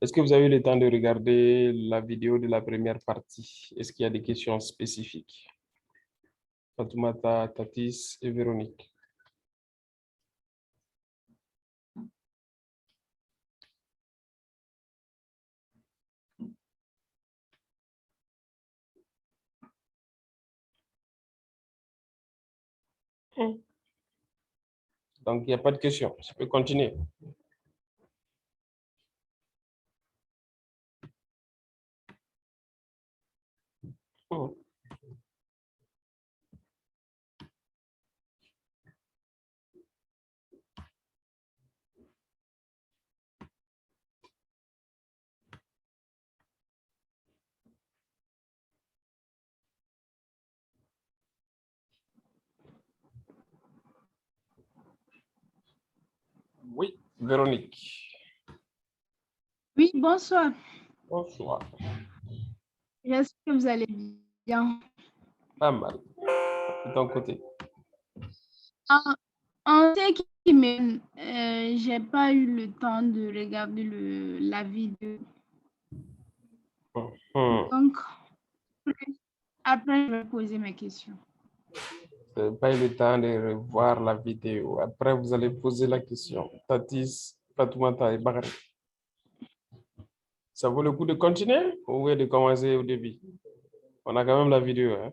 Est-ce que vous avez eu le temps de regarder la vidéo de la première partie? Est-ce qu'il y a des questions spécifiques? Fatoumata, Tatis et Véronique. Donc, il n'y a pas de questions. Je peux continuer. Oui, Véronique. Oui, bonsoir. Bonsoir. J'espère que vous allez bien. Pas mal. De ton côté. En ce qui me, j'ai pas eu le temps de regarder la vidéo. Donc, après, je vais poser mes questions. Vous n'avez pas eu le temps de revoir la vidéo. Après, vous allez poser la question. Tatis, Fatoumata et Bakari. Ça vaut le coup de continuer ou de commencer au début? On a quand même la vidéo. Hein?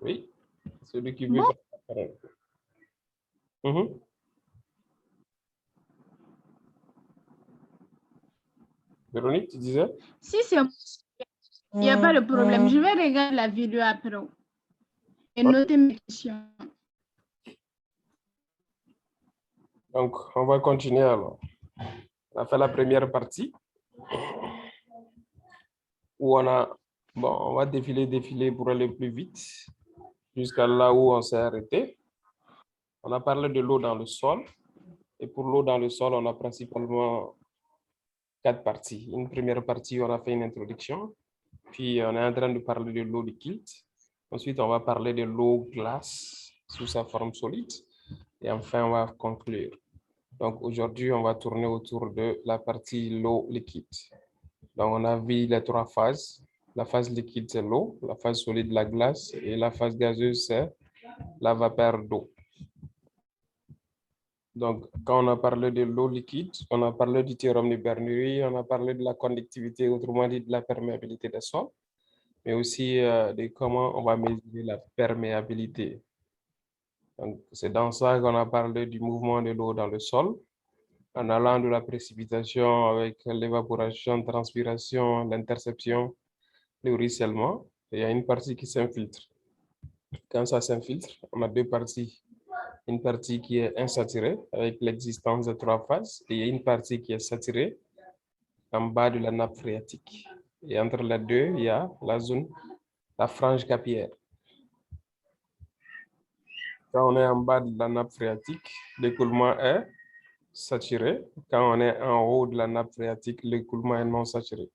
Oui, celui qui veut Bon. prendre la parole. Véronique, tu disais? Si c'est il n'y a pas de problème. Je vais regarder la vidéo après et noter mes questions. Donc, on va continuer alors. On a fait la première partie où on va défiler pour aller plus vite jusqu'à là où on s'est arrêté. On a parlé de l'eau dans le sol. Et pour l'eau dans le sol, on a principalement 4 parties. Une première partie, on a fait une introduction. Puis, on est en train de parler de l'eau liquide. Ensuite, on va parler de l'eau glace sous sa forme solide. Et enfin, on va conclure. Donc, aujourd'hui, on va tourner autour de la partie l'eau liquide. Donc, on a vu les 3 phases. La phase liquide, c'est l'eau. La phase solide, la glace. Et la phase gazeuse, c'est la vapeur d'eau. Donc, quand on a parlé de l'eau liquide, on a parlé du théorème de Bernoulli, on a parlé de la conductivité, autrement dit de la perméabilité des sols, mais aussi de comment on va mesurer la perméabilité. C'est dans ça qu'on a parlé du mouvement de l'eau dans le sol, en allant de la précipitation avec l'évaporation, transpiration, l'interception, le ruissellement. Il y a une partie qui s'infiltre. Quand ça s'infiltre, on a 2 parties. Une partie qui est insaturée avec l'existence de 3 phases et une partie qui est saturée en bas de la nappe phréatique. Et entre les deux, il y a la zone, la frange capillaire. Quand on est en bas de la nappe phréatique, l'écoulement est saturé. Quand on est en haut de la nappe phréatique, l'écoulement est non saturé.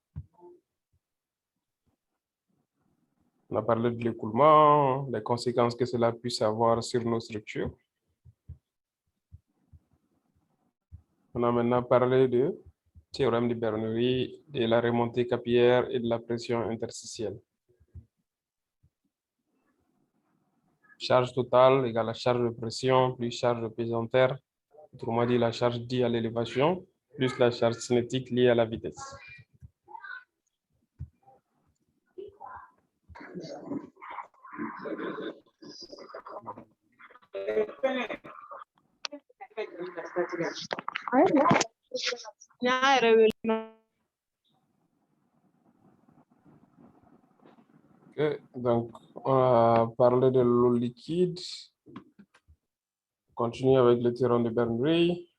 On a parlé de l'écoulement, les conséquences que cela puisse avoir sur nos structures. On a maintenant parlé de théorème de Bernoulli, de la remontée capillaire et de la pression interstitielle. Charge totale égale à charge de pression plus charge de pesanteur, autrement dit la charge due à l'élévation, plus la charge cinétique liée à la vitesse. Okay, donc, on a parlé de l'eau liquide. On continue avec le théorème de Bernoulli.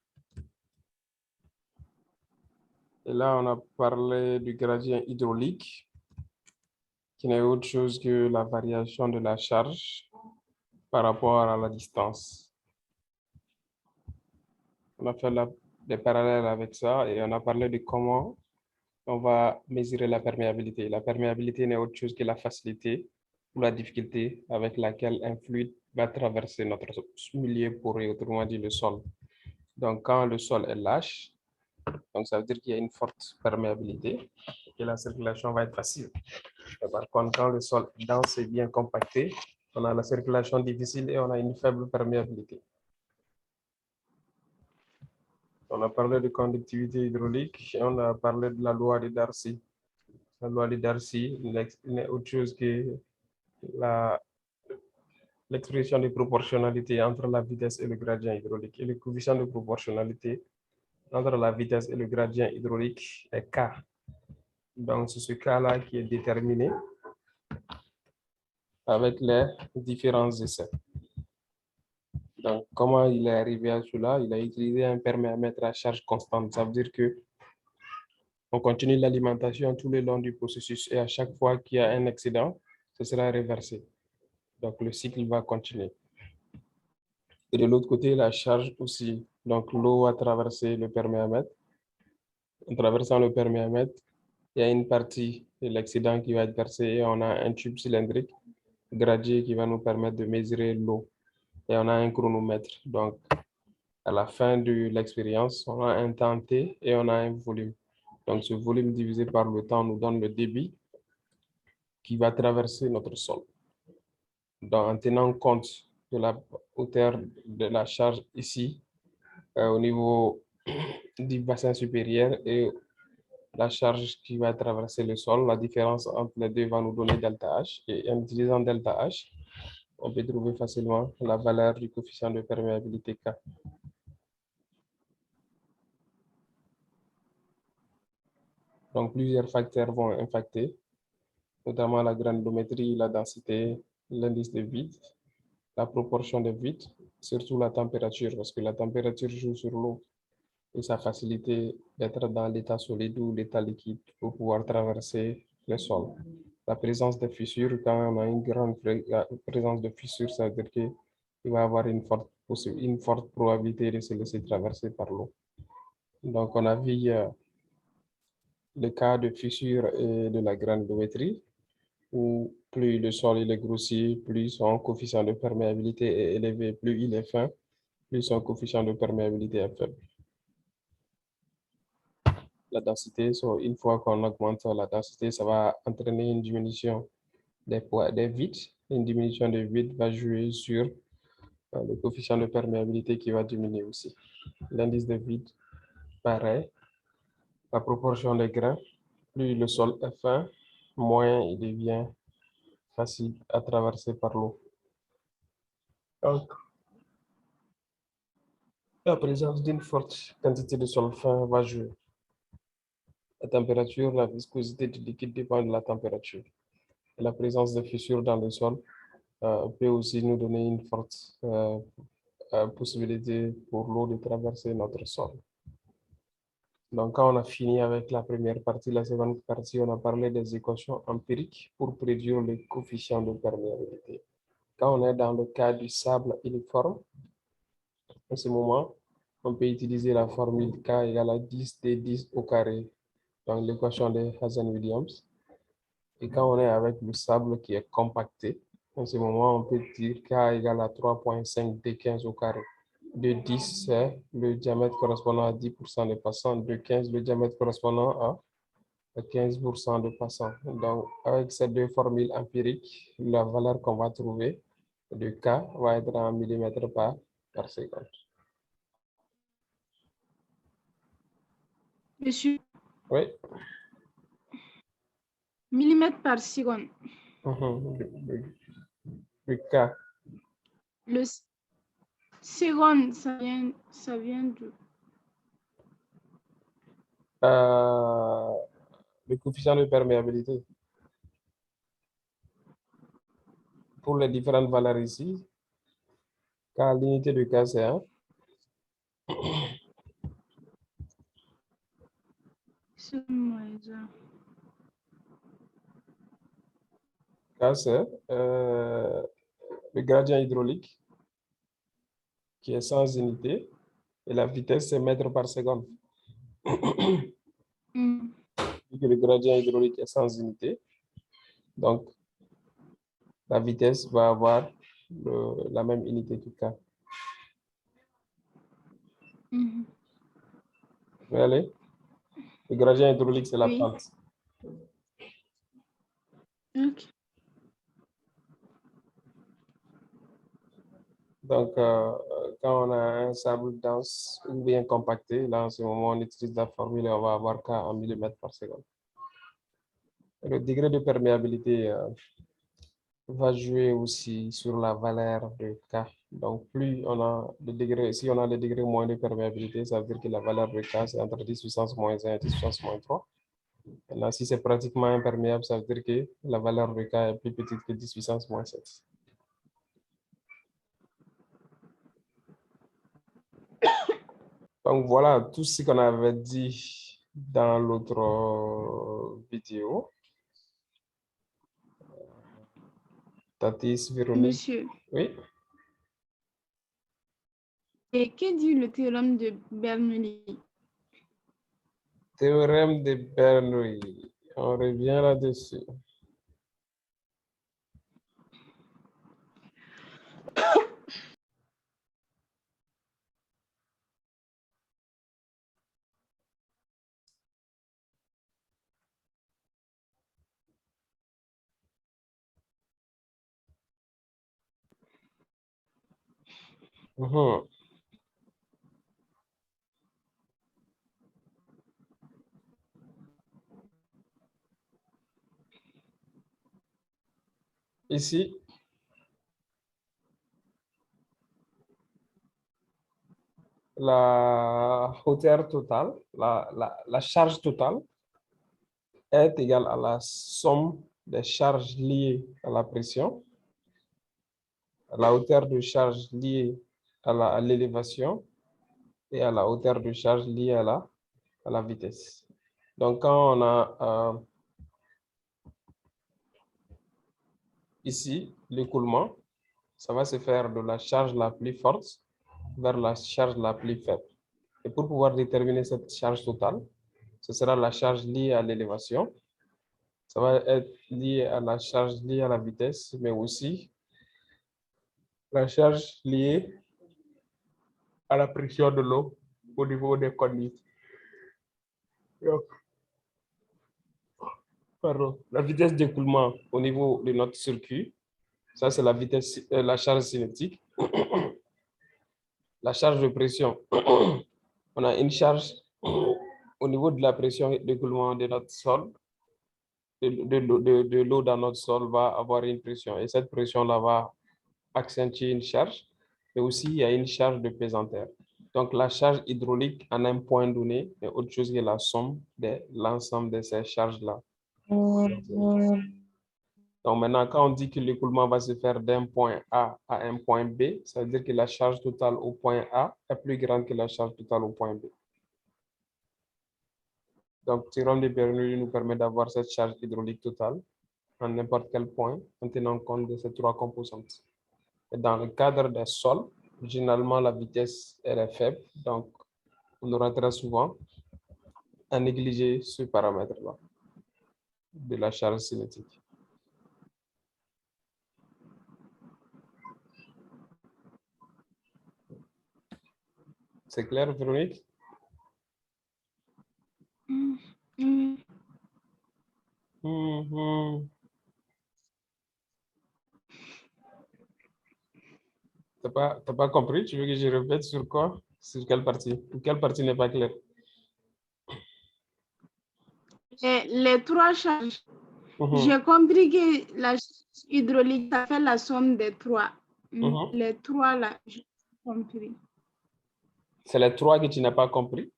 Et là, on a parlé du gradient hydraulique, qui n'est autre chose que la variation de la charge par rapport à la distance. On a fait des parallèles avec ça et on a parlé de comment on va mesurer la perméabilité. La perméabilité n'est autre chose que la facilité ou la difficulté avec laquelle un fluide va traverser notre milieu poreux, autrement dit le sol. Donc, quand le sol est lâche, donc ça veut dire qu'il y a une forte perméabilité et la circulation va être facile. Et par contre, quand le sol est dense et bien compacté, on a la circulation difficile et on a une faible perméabilité. On a parlé de conductivité hydraulique et on a parlé de la loi de Darcy. La loi de Darcy n'est autre chose que l'expression de proportionnalité entre la vitesse et le gradient hydraulique. Et le coefficient de proportionnalité entre la vitesse et le gradient hydraulique est K. Donc, c'est ce K-là qui est déterminé avec les différents essais. Donc, comment il est arrivé à cela? Il a utilisé un perméamètre à charge constante. Ça veut dire que on continue l'alimentation tout le long du processus et à chaque fois qu'il y a un excédent, ce sera réversé. Donc, le cycle va continuer. Et de l'autre côté, la charge aussi. Donc, l'eau a traversé le perméamètre. En traversant le perméamètre, il y a une partie de l'excédent qui va être versée et on a un tube cylindrique gradué qui va nous permettre de mesurer l'eau. Et on a un chronomètre. Donc, à la fin de l'expérience, on a un temps T et on a un volume. Donc, ce volume divisé par le temps nous donne le débit qui va traverser notre sol. Donc, en tenant compte de la hauteur de la charge ici, au niveau du bassin supérieur et la charge qui va traverser le sol, la différence entre les deux va nous donner delta H. Et en utilisant delta H, on peut trouver facilement la valeur du coefficient de perméabilité K. Donc, plusieurs facteurs vont impacter, notamment la granulométrie, la densité, l'indice de vide, la proportion de vide, surtout la température, parce que la température joue sur l'eau et sa facilité d'être dans l'état solide ou l'état liquide pour pouvoir traverser le sol. La présence de fissures, quand on a une grande présence de fissures, ça veut dire qu'il va y avoir une forte probabilité de se laisser traverser par l'eau. Donc, on a vu le cas de fissure et de la granulométrie, où plus le sol il est grossier, plus son coefficient de perméabilité est élevé, plus il est fin, plus son coefficient de perméabilité est faible. La densité, une fois qu'on augmente la densité, ça va entraîner une diminution des vides. Une diminution des vides va jouer sur le coefficient de perméabilité qui va diminuer aussi. L'indice de vide, pareil. La proportion des grains, plus le sol est fin, moins il devient facile à traverser par l'eau. Donc, la présence d'une forte quantité de sol fin va jouer. La température, la viscosité du liquide dépend de la température. Et la présence de fissures dans le sol peut aussi nous donner une forte possibilité pour l'eau de traverser notre sol. Donc, quand on a fini avec la première partie, la seconde partie, on a parlé des équations empiriques pour prédire les coefficients de perméabilité. Quand on est dans le cas du sable uniforme, en ce moment, on peut utiliser la formule K égale à 10 D10 au carré, donc l'équation de Hazen-Williams. Et quand on est avec le sable qui est compacté, en ce moment, on peut dire K égale à 3,5 D15 au carré. De 10, c'est le diamètre correspondant à 10% de passants. De 15, le diamètre correspondant à 15% de passants. Donc, avec ces deux formules empiriques, la valeur qu'on va trouver de K va être en millimètres par seconde. Monsieur, Oui. millimètres par seconde. Le K. Le seconde, ça vient de... Le coefficient de perméabilité. Pour les différentes valeurs ici, car l'unité de K, c'est 1. K, c'est le gradient hydraulique, qui est 100 unités, et la vitesse, c'est mètres par seconde. Le gradient hydraulique est 100 unités, donc la vitesse va avoir la même unité tout cas. Vous allez? Le gradient hydraulique, c'est la Oui. pente. Ok. Donc, quand on a un sable dense ou bien compacté, là, en ce moment, on utilise la formule et on va avoir K en millimètres par seconde. Le degré de perméabilité va jouer aussi sur la valeur de K. Donc, plus on a le degré, si on a le degré moins de perméabilité, ça veut dire que la valeur de K, c'est entre 10 puissance moins 1 et 10 puissance moins 3. Maintenant, si c'est pratiquement imperméable, ça veut dire que la valeur de K est plus petite que 10 puissance moins 7. Donc, voilà tout ce qu'on avait dit dans l'autre vidéo. Tatis, Véronique. Monsieur, Oui. et que dit le théorème de Bernoulli? Théorème de Bernoulli. On revient là-dessus. Ici, la hauteur totale, la charge totale est égale à la somme des charges liées à la pression, à la hauteur de charge liée à l'élévation et à la hauteur de charge liée à la vitesse. Donc, quand on a ici l'écoulement, ça va se faire de la charge la plus forte vers la charge la plus faible. Et pour pouvoir déterminer cette charge totale, ce sera la charge liée à l'élévation. Ça va être lié à la charge liée à la vitesse, mais aussi la charge liée à la pression de l'eau au niveau des conduites. Pardon. La vitesse d'écoulement au niveau de notre circuit, ça c'est la vitesse, la charge cinétique. La charge de pression, on a une charge au niveau de la pression d'écoulement de notre sol, de l'eau dans notre sol va avoir une pression et cette pression-là va accentuer une charge, mais aussi il y a une charge de pesanteur. Donc la charge hydraulique en un point donné est autre chose que la somme de l'ensemble de ces charges-là. Donc maintenant, quand on dit que l'écoulement va se faire d'un point A à un point B, ça veut dire que la charge totale au point A est plus grande que la charge totale au point B. Donc, le théorème de Bernoulli nous permet d'avoir cette charge hydraulique totale en n'importe quel point en tenant compte de ces trois composantes. Et dans le cadre des sols, généralement, la vitesse elle est faible. Donc, on aura très souvent à négliger ce paramètre-là de la charge cinétique. C'est clair, Véronique? T'as pas compris? Tu veux que je répète sur quoi? Sur quelle partie? Quelle partie n'est pas claire? Les trois charges. J'ai compris que la charge hydraulique, ça fait la somme des trois. Les trois, là, j'ai compris. C'est les trois que tu n'as pas compris?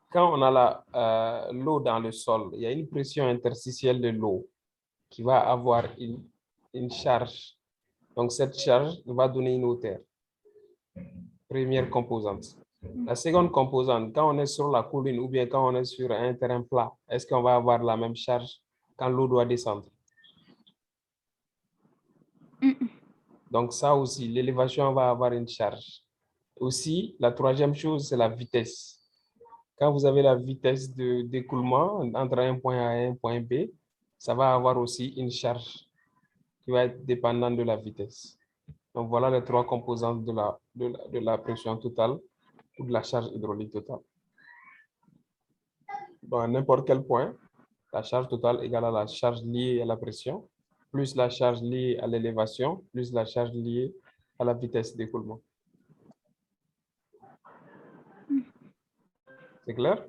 Quand on a l'eau dans le sol, il y a une pression interstitielle de l'eau qui va avoir une charge. Donc, cette charge va donner une hauteur. Première composante. La seconde composante, quand on est sur la colline ou bien quand on est sur un terrain plat, est-ce qu'on va avoir la même charge quand l'eau doit descendre? Donc, ça aussi, l'élévation va avoir une charge. Aussi, la troisième chose, c'est la vitesse. Quand vous avez la vitesse d'écoulement entre un point A et un point B, ça va avoir aussi une charge. qui va être dépendant de la vitesse. Donc, voilà les trois composantes de la pression totale ou de la charge hydraulique totale. Donc, à n'importe quel point, la charge totale égale à la charge liée à la pression, plus la charge liée à l'élévation, plus la charge liée à la vitesse d'écoulement. C'est clair?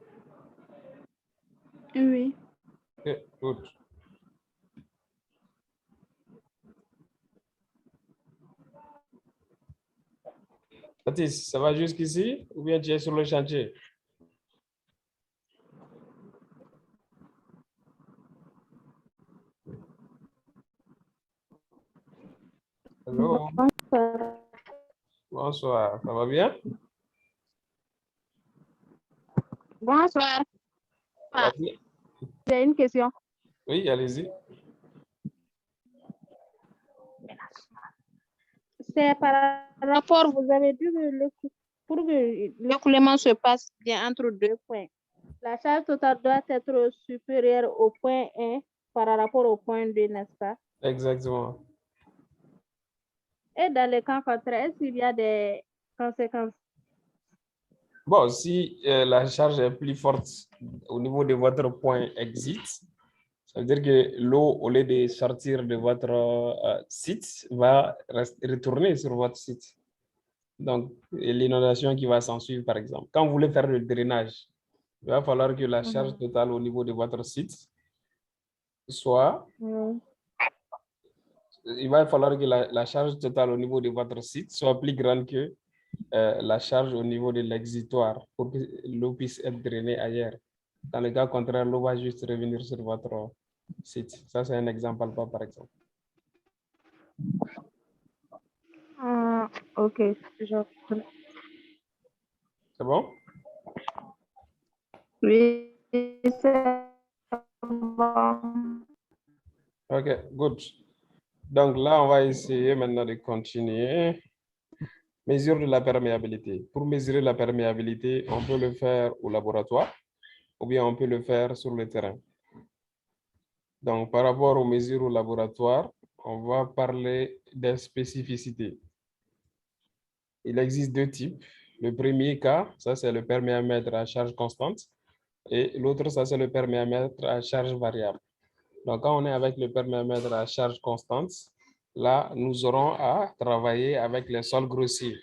Oui. Okay, good. Baptiste, ça va jusqu'ici ou bien tu es sur le chantier? Allô? Bonsoir, ça va bien? Bonsoir. J'ai une question. Oui, allez-y. C'est par rapport, vous avez dit que pour que l'écoulement se passe bien entre deux points, la charge totale doit être supérieure au point 1 par rapport au point 2, n'est-ce pas? Exactement. Et dans le cas contraire, s'il y a des conséquences? Bon, si la charge est plus forte au niveau de votre point exit, ça veut dire que l'eau, au lieu de sortir de votre site, va retourner sur votre site. Donc, l'inondation qui va s'en suivre, par exemple. Quand vous voulez faire le drainage, il va falloir que la charge totale au niveau de votre site soit... Il va falloir que la charge totale au niveau de votre site soit plus grande que la charge au niveau de l'exutoire pour que l'eau puisse être drainée ailleurs. Dans le cas contraire, l'eau va juste revenir sur votre site. Ça, c'est un exemple palpable, par exemple. Ok, je comprends. C'est bon? Oui, c'est bon. OK, good. Donc là, on va essayer maintenant de continuer. Mesure de la perméabilité. Pour mesurer la perméabilité, on peut le faire au laboratoire ou bien on peut le faire sur le terrain. Donc, par rapport aux mesures au laboratoire, on va parler des spécificités. Il existe deux types. Le premier cas, ça c'est le perméamètre à charge constante et l'autre, ça c'est le perméamètre à charge variable. Donc, quand on est avec le perméamètre à charge constante, là, nous aurons à travailler avec les sols grossiers.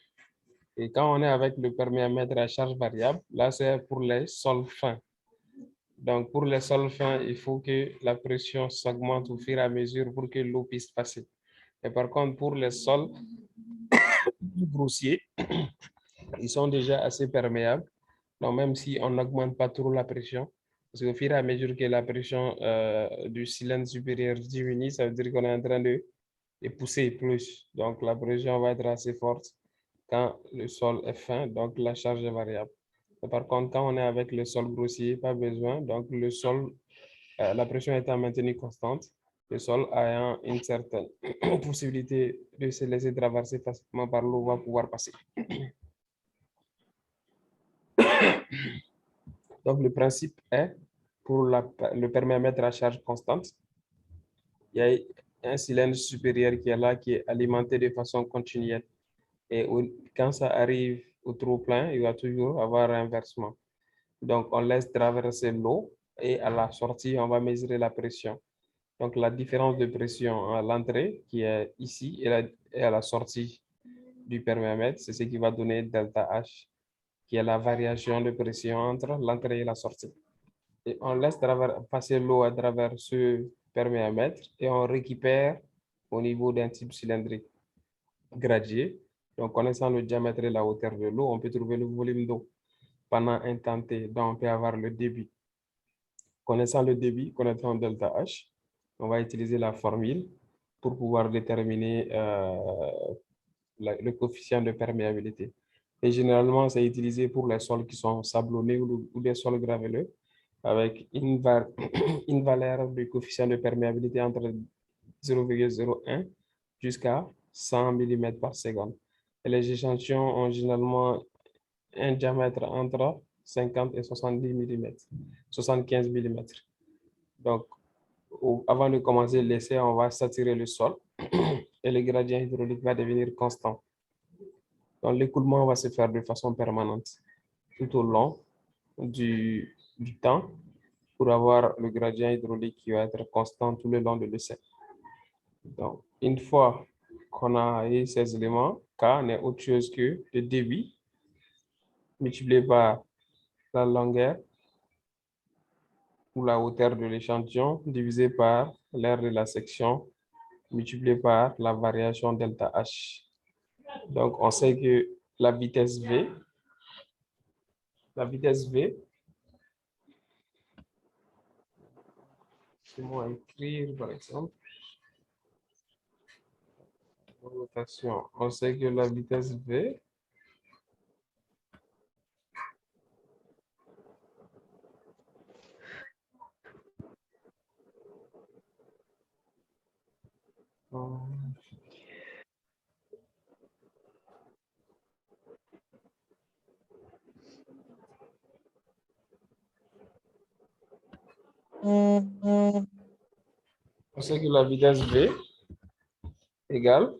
Et quand on est avec le perméamètre à charge variable, là, c'est pour les sols fins. Donc, pour les sols fins, il faut que la pression s'augmente au fur et à mesure pour que l'eau puisse passer. Et par contre, pour les sols grossiers, ils sont déjà assez perméables. Donc, même si on n'augmente pas trop la pression, parce qu'au fur et à mesure que la pression du cylindre supérieur diminue, ça veut dire qu'on est en train de pousser plus. Donc, la pression va être assez forte quand le sol est fin, donc la charge est variable. Et par contre, quand on est avec le sol grossier, pas besoin. Donc, le sol, la pression étant maintenue constante, le sol ayant une certaine possibilité de se laisser traverser facilement par l'eau va pouvoir passer. Donc, le principe est, pour le perméamètre à charge constante, il y a un cylindre supérieur qui est là, qui est alimenté de façon continuelle. Et quand ça arrive au trop-plein, il va toujours avoir un inversement. Donc, on laisse traverser l'eau et à la sortie, on va mesurer la pression. Donc, la différence de pression à l'entrée, qui est ici, et à la sortie du perméamètre, c'est ce qui va donner delta H, qui est la variation de pression entre l'entrée et la sortie. Et on laisse passer l'eau à travers ce perméamètre et on récupère au niveau d'un type cylindrique gradué. Donc, connaissant le diamètre et la hauteur de l'eau, on peut trouver le volume d'eau pendant un temps T. Donc, on peut avoir le débit. Connaissant le débit, connaissant delta H, on va utiliser la formule pour pouvoir déterminer le coefficient de perméabilité. Et généralement, c'est utilisé pour les sols qui sont sablonneux ou des sols graveleux, avec une valeur du coefficient de perméabilité entre 0,01 jusqu'à 100 mm par seconde. Et les échantillons ont généralement un diamètre entre 50 et 70 mm, 75 mm. Donc, avant de commencer l'essai, on va saturer le sol et le gradient hydraulique va devenir constant. Donc, l'écoulement va se faire de façon permanente tout au long du temps pour avoir le gradient hydraulique qui va être constant tout le long de l'essai. Donc, une fois qu'on a eu ces éléments, K n'est autre chose que le débit multiplié par la longueur ou la hauteur de l'échantillon divisé par l'aire de la section multiplié par la variation delta H. Donc, on sait que la vitesse V, c'est moi écrire par exemple, rotation, on sait que la vitesse V on sait que la vitesse V égale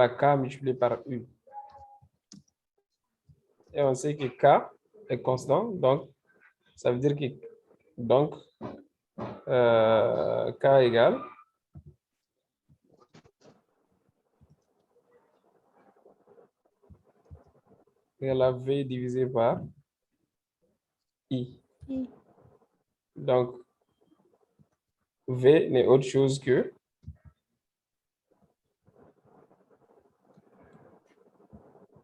à K multiplié par U. Et on sait que K est constant, donc ça veut dire que K égale à V divisé par I. Donc, V n'est autre chose que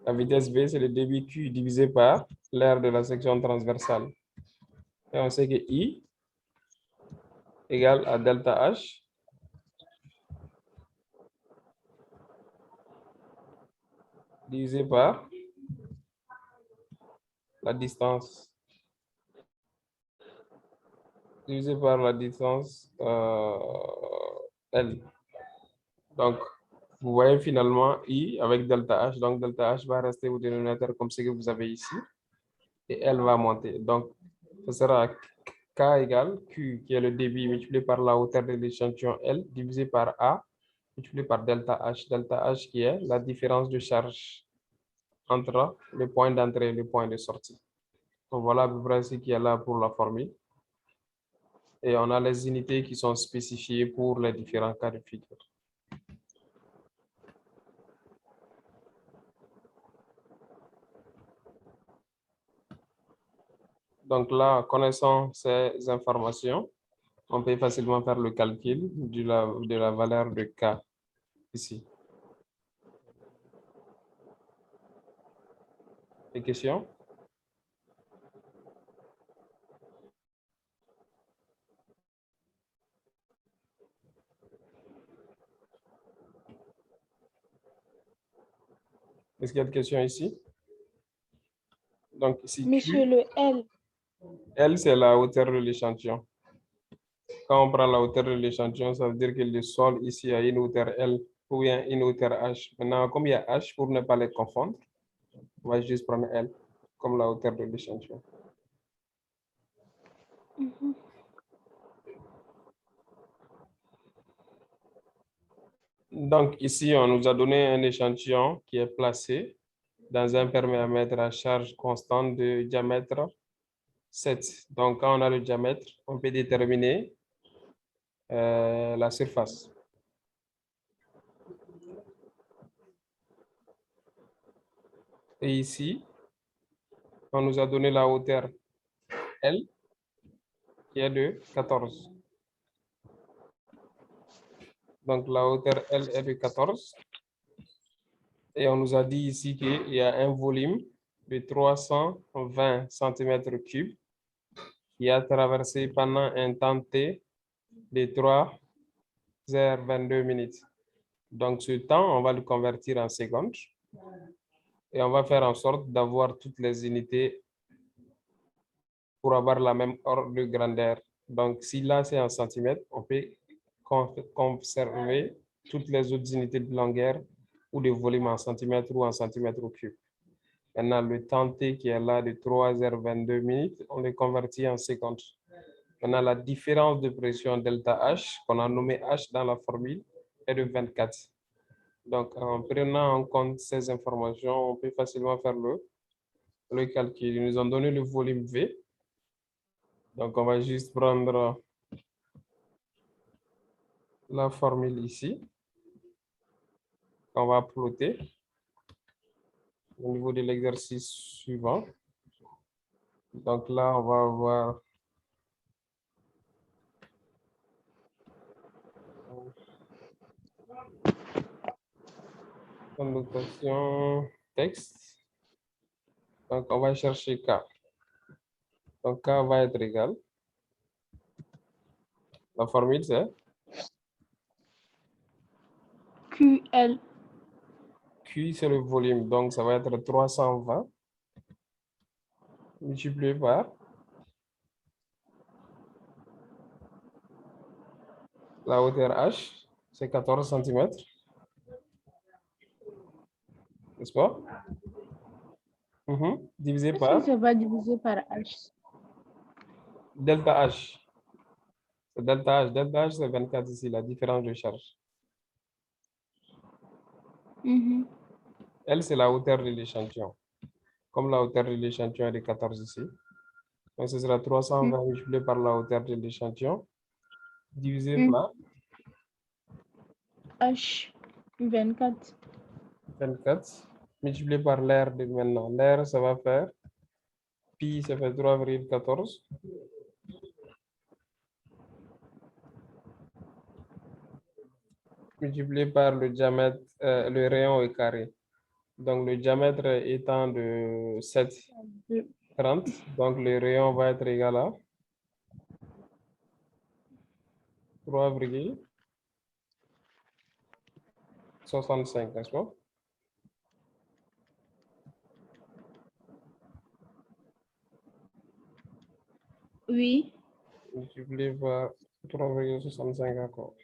la vitesse V, c'est le débit Q divisé par l'aire de la section transversale. Et on sait que I égale à delta H divisé par la distance L. Donc, vous voyez finalement I avec delta H. Donc, delta H va rester au dénominateur comme ce que vous avez ici. Et L va monter. Donc, ce sera K égale Q, qui est le débit multiplié par la hauteur de l'échantillon L, divisé par A, multiplié par delta H. Delta H qui est la différence de charge entre le point d'entrée et le point de sortie. Donc, voilà à peu près ce qu'il y a là pour la formule. Et on a les unités qui sont spécifiées pour les différents cas de figure. Donc là, connaissant ces informations, on peut facilement faire le calcul de la valeur de K ici. Des questions? Est-ce qu'il y a des questions ici? Donc ici, Monsieur, le L. L, c'est la hauteur de l'échantillon. Quand on prend la hauteur de l'échantillon, ça veut dire que le sol ici a une hauteur L ou bien une hauteur H. Maintenant, comme il y a H, pour ne pas les confondre, on va juste prendre L comme la hauteur de l'échantillon. Donc ici, on nous a donné un échantillon qui est placé dans un perméamètre à charge constante de diamètre 7. Donc quand on a le diamètre, on peut déterminer la surface. Et ici, on nous a donné la hauteur L qui est de 14. Donc la hauteur L est de 14. Et on nous a dit ici qu'il y a un volume de 320 cm3 qui a traversé pendant un temps T de 3h22. Donc ce temps, on va le convertir en secondes. Et on va faire en sorte d'avoir toutes les unités pour avoir la même ordre de grandeur. Donc, si là, c'est en centimètres, on peut conserver toutes les autres unités de longueur ou de volume en centimètres ou en centimètres cubes. Maintenant, le temps T qui est là de 3h22, on le convertit en secondes. Maintenant, la différence de pression delta H, qu'on a nommé H dans la formule, est de 24. Donc, en prenant en compte ces informations, on peut facilement faire le calcul. Ils nous ont donné le volume V. Donc, on va juste prendre la formule ici. On va plotter au niveau de l'exercice suivant. Donc là, on va avoir notation texte. Donc, on va chercher K. Donc, K va être égal. La formule, c'est QL. Q, c'est le volume. Donc, ça va être 320 multiplié par la hauteur H, c'est 14 cm. N'est-ce pas? Divisé Est-ce par que ça va diviser par H? delta H. Delta H. Delta H, c'est 24 ici, la différence de charge. L, c'est la hauteur de l'échantillon. Comme la hauteur de l'échantillon est de 14 ici. Donc, ce sera 320 multiplié par la hauteur de l'échantillon, divisé par H, 24. 24, multiplié par l'air de maintenant. L'air, ça va faire pi, ça fait 3,14. Multiplié par le diamètre, le rayon est carré. Donc, le diamètre étant de 7,30, donc le rayon va être égal à 3,65, n'est-ce pas? Oui. Multiplié par 3,65 encore.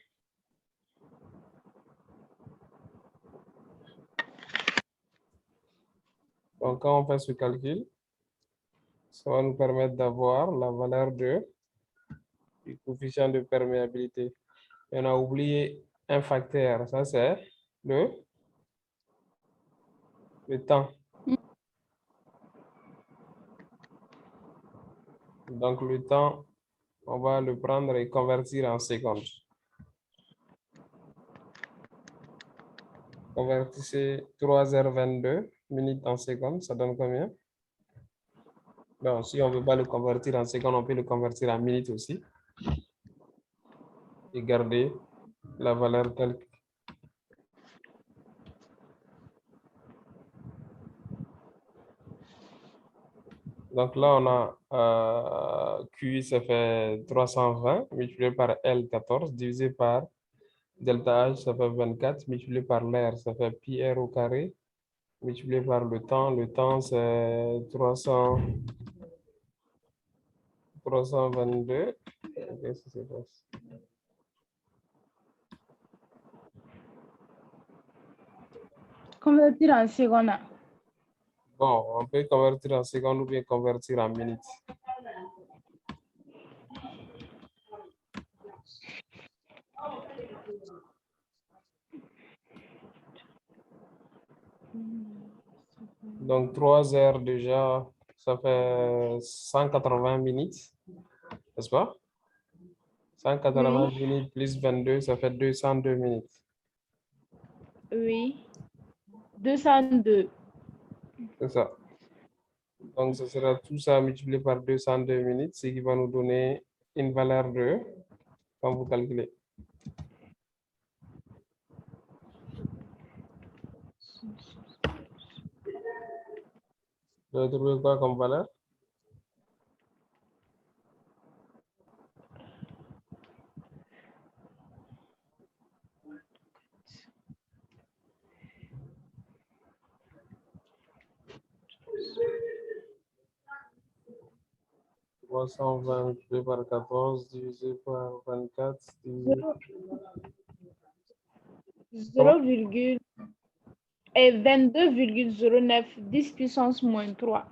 Donc, quand on fait ce calcul, ça va nous permettre d'avoir la valeur du coefficient de perméabilité. Et on a oublié un facteur, ça c'est le temps. Donc, le temps, on va le prendre et convertir en secondes. Convertissez 3h22 minutes en secondes, ça donne combien? Bon, si on ne veut pas le convertir en secondes, on peut le convertir en minutes aussi. Et garder la valeur telle que. Donc là, on a QI, ça fait 320 multiplié par L14 divisé par delta H, ça fait 24 multiplié par l'air, ça fait pi r au carré multiplié par le temps. Le temps, c'est 322. Qu'est-ce qui se passe? Convertir en secondes. Bon, on peut convertir en secondes ou bien convertir en minutes. Donc, 3 heures déjà, ça fait 180 minutes, n'est-ce pas? 180 minutes plus 22, ça fait 202 minutes. Oui. 202. C'est ça. Donc, ce sera tout ça multiplié par 202 minutes, ce qui va nous donner une valeur de, quand vous calculez. Vous avez trouvé quoi comme valeur? « 320 multiplié par 14 divisé par 24 divisé... 22,09 10 puissance moins 3.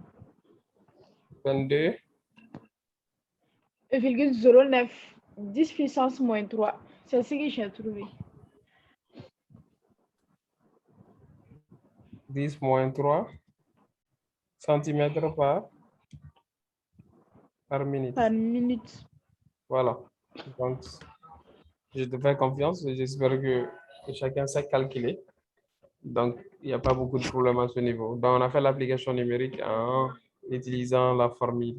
22. 2,09 10 puissance moins 3. C'est ce que j'ai trouvé. 10 moins 3 centimètres par minute. Par minute. Voilà. Donc, je te fais confiance et j'espère que chacun sait calculer. Donc, il n'y a pas beaucoup de problèmes à ce niveau. Donc, on a fait l'application numérique en utilisant la formule.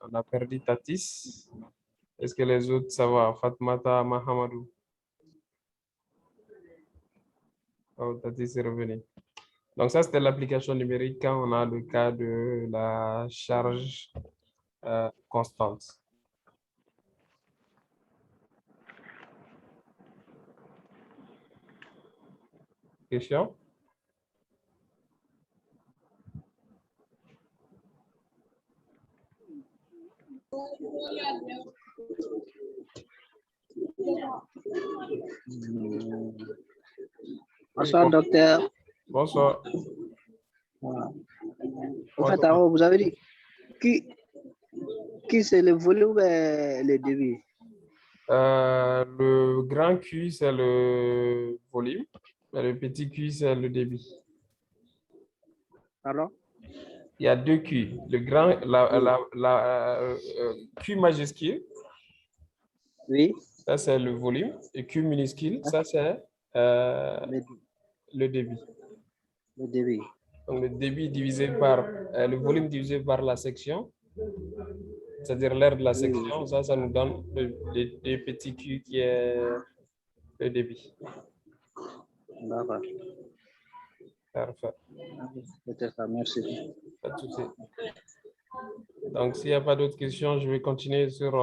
On a perdu Tatis. Est-ce que les autres, ça va? Fatmata, Mahamadou. Oh, Tatis est revenu. Donc, ça, c'était l'application numérique quand on a le cas de la charge constante. Question? Bonsoir, docteur. Bonsoir. En fait, alors, vous avez dit qui c'est le volume ou le débit? Le grand Q, c'est le volume, et le petit Q, c'est le débit. Pardon? Il y a deux Q. Le grand, Q majuscule, Oui. ça c'est le volume, et Q minuscule, ça c'est le débit. Le débit. Donc le débit divisé par le volume divisé par la section, c'est-à-dire l'aire de la section, ça nous donne le petit Q qui est le débit. D'accord. Parfait. Peut-être ça, merci. Pas de souci. Donc, s'il n'y a pas d'autres questions, je vais continuer sur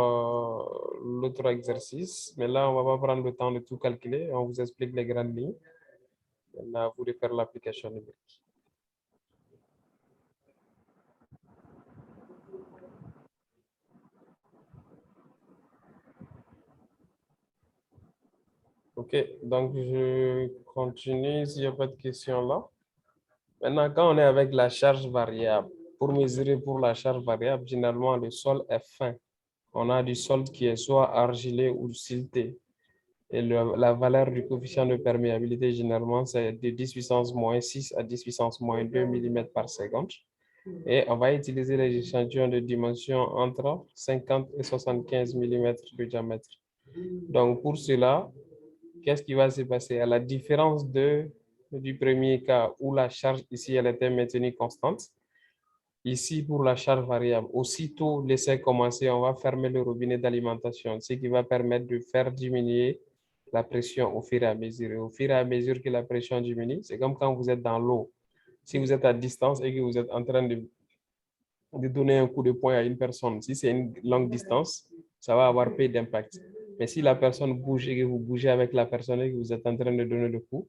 l'autre exercice. Mais là, on ne va pas prendre le temps de tout calculer. On vous explique les grandes lignes. Maintenant, à vous de faire l'application numérique. OK, donc je continue s'il n'y a pas de questions là. Maintenant, quand on est avec la charge variable, pour mesurer pour la charge variable, généralement, le sol est fin. On a du sol qui est soit argilé ou silté. Et la valeur du coefficient de perméabilité, généralement, c'est de 10 puissance moins 6 à 10 puissance moins 2 mm par seconde. Et on va utiliser les échantillons de dimension entre 50 et 75 mm de diamètre. Donc, pour cela, qu'est-ce qui va se passer? À la différence du premier cas où la charge ici, elle était maintenue constante, ici, pour la charge variable, aussitôt l'essai commencer, on va fermer le robinet d'alimentation, ce qui va permettre de faire diminuer la pression au fur et à mesure. Et au fur et à mesure que la pression diminue, c'est comme quand vous êtes dans l'eau. Si vous êtes à distance et que vous êtes en train de donner un coup de poing à une personne, si c'est une longue distance, ça va avoir peu d'impact. Mais si la personne bouge et que vous bougez avec la personne et que vous êtes en train de donner le coup,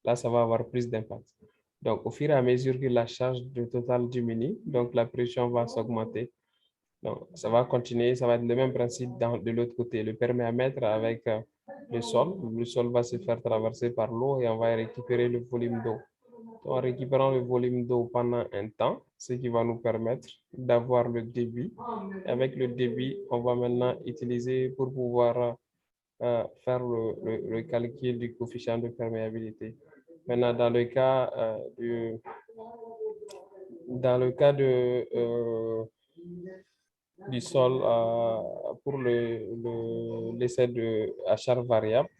là, ça va avoir plus d'impact. Donc, au fur et à mesure que la charge totale diminue, donc la pression va s'augmenter. Donc, ça va continuer, ça va être le même principe de l'autre côté. Le perméamètre avec le sol va se faire traverser par l'eau et on va récupérer le volume d'eau. En récupérant le volume d'eau pendant un temps, ce qui va nous permettre d'avoir le débit. Avec le débit, on va maintenant utiliser pour pouvoir faire le calcul du coefficient de perméabilité. Maintenant, dans le cas du sol pour l'essai à charge variable,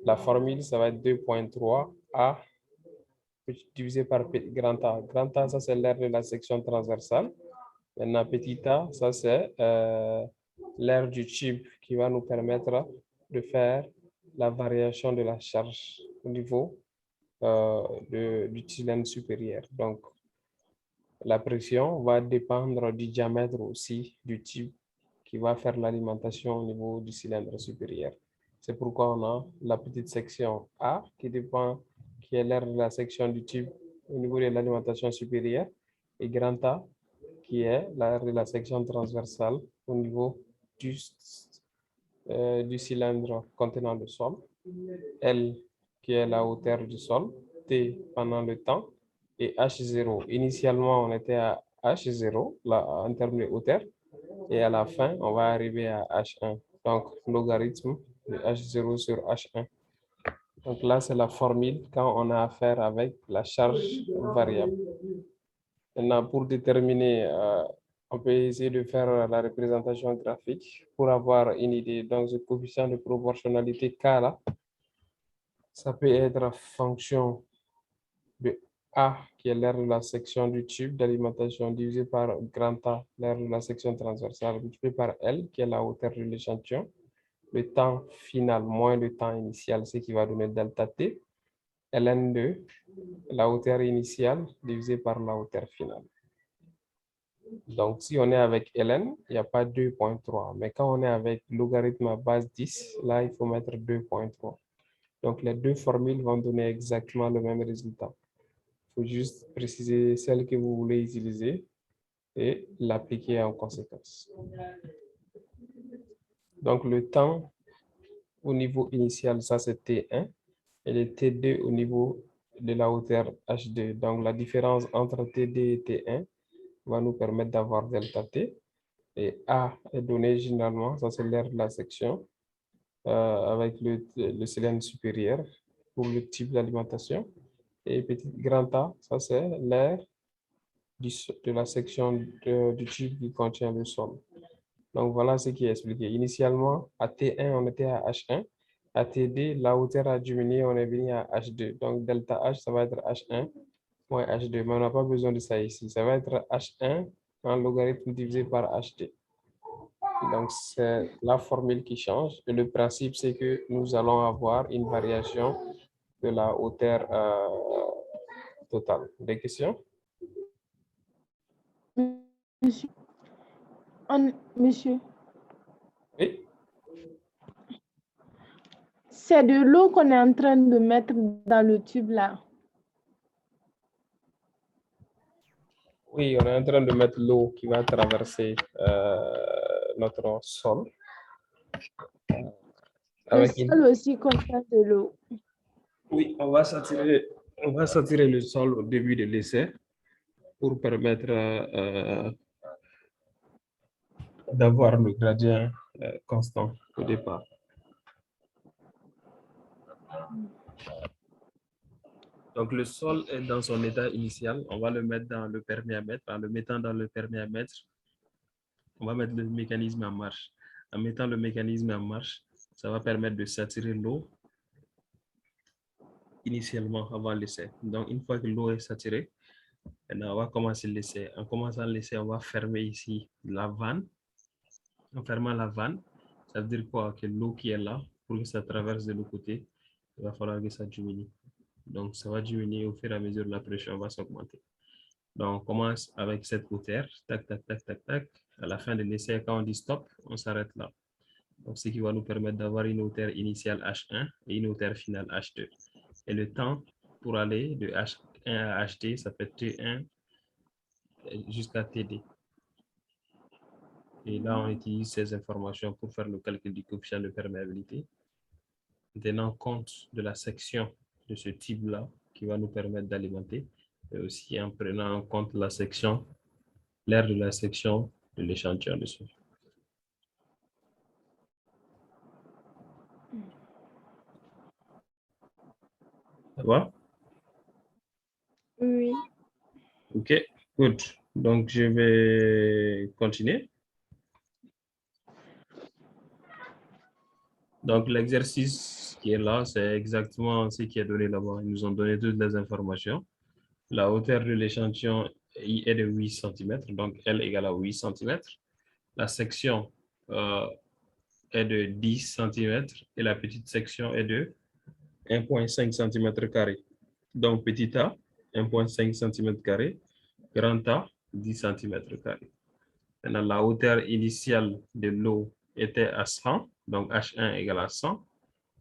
la formule, ça va être 2.3 A divisé par grand A. Grand A, ça c'est l'aire de la section transversale. Maintenant, petit a, ça c'est l'aire du tube qui va nous permettre de faire la variation de la charge au niveau du cylindre supérieur. Donc, la pression va dépendre du diamètre aussi du tube qui va faire l'alimentation au niveau du cylindre supérieur. C'est pourquoi on a la petite section A qui est l'aire de la section du tube au niveau de l'alimentation supérieure, et grand A qui est l'aire de la section transversale au niveau du cylindre contenant le sol, L qui est la hauteur du sol, T pendant le temps, et H0. Initialement, on était à H0 là, en termes de hauteur. Et à la fin, on va arriver à H1. Donc, logarithme de H0 sur H1. Donc là, c'est la formule quand on a affaire avec la charge variable. Maintenant, pour déterminer, on peut essayer de faire la représentation graphique pour avoir une idée. Donc, ce coefficient de proportionnalité K là, ça peut être fonction de A, qui est l'aire de la section du tube d'alimentation, divisé par grand A, l'aire de la section transversale, multiplié par L, qui est la hauteur de l'échantillon. Le temps final moins le temps initial, ce qui va donner delta T. ln2, la hauteur initiale divisée par la hauteur finale. Donc, si on est avec ln, il n'y a pas 2.3. Mais quand on est avec logarithme à base 10, là, il faut mettre 2.3. Donc, les deux formules vont donner exactement le même résultat. Il faut juste préciser celle que vous voulez utiliser et l'appliquer en conséquence. Donc, le temps au niveau initial, ça c'est T1, et le T2 au niveau de la hauteur H2. Donc, la différence entre T2 et T1 va nous permettre d'avoir delta T. Et A est donné généralement, ça c'est l'aire de la section, avec le cylindre supérieur pour le type d'alimentation. Et petit grand A, ça c'est l'aire de la section du tube qui contient le sol. Donc voilà ce qui est expliqué. Initialement, à T1, on était à H1. À T2, la hauteur a diminué, on est venu à H2. Donc delta H, ça va être H1 moins H2. Mais on n'a pas besoin de ça ici. Ça va être H1 en logarithme divisé par H2. Donc, c'est la formule qui change. Et le principe, c'est que nous allons avoir une variation de la hauteur totale. Des questions? Monsieur. Monsieur. Oui. C'est de l'eau qu'on est en train de mettre dans le tube là. Oui, on est en train de mettre l'eau qui va traverser notre sol. Le sol aussi contient de l'eau. Oui, on va saturer le sol au début de l'essai pour permettre d'avoir le gradient constant au départ. Donc, le sol est dans son état initial. On va le mettre dans le perméamètre. En le mettant dans le perméamètre, on va mettre le mécanisme en marche. En mettant le mécanisme en marche, ça va permettre de saturer l'eau initialement avant l'essai. Donc, une fois que l'eau est saturée, on va commencer l'essai. En commençant l'essai, on va fermer ici la vanne. En fermant la vanne, ça veut dire quoi? Que l'eau qui est là, pour que ça traverse de l'autre côté, il va falloir que ça diminue. Donc, ça va diminuer au fur et à mesure la pression va s'augmenter. Donc, on commence avec cette hauteur, tac, tac, tac, tac, tac. À la fin de l'essai, quand on dit stop, on s'arrête là. Donc, ce qui va nous permettre d'avoir une hauteur initiale H1 et une hauteur finale H2. Et le temps pour aller de H1 à HD, ça fait T1 jusqu'à TD. Et là, on utilise ces informations pour faire le calcul du coefficient de perméabilité, en tenant compte de la section de ce type-là qui va nous permettre d'alimenter, et aussi en prenant en compte la section, l'aire de la section de l'échantillon de sol. Ça va? Oui. OK, good. Donc, je vais continuer. Donc, l'exercice qui est là, c'est exactement ce qui est donné là-bas. Ils nous ont donné toutes les informations. La hauteur de l'échantillon est de 8 cm, donc L égale à 8 cm. La section est de 10 cm et la petite section est de 1,5 cm². Donc, petit a, 1,5 cm², grand A, 10 cm². Maintenant, la hauteur initiale de l'eau était à 100, donc H1 égale à 100.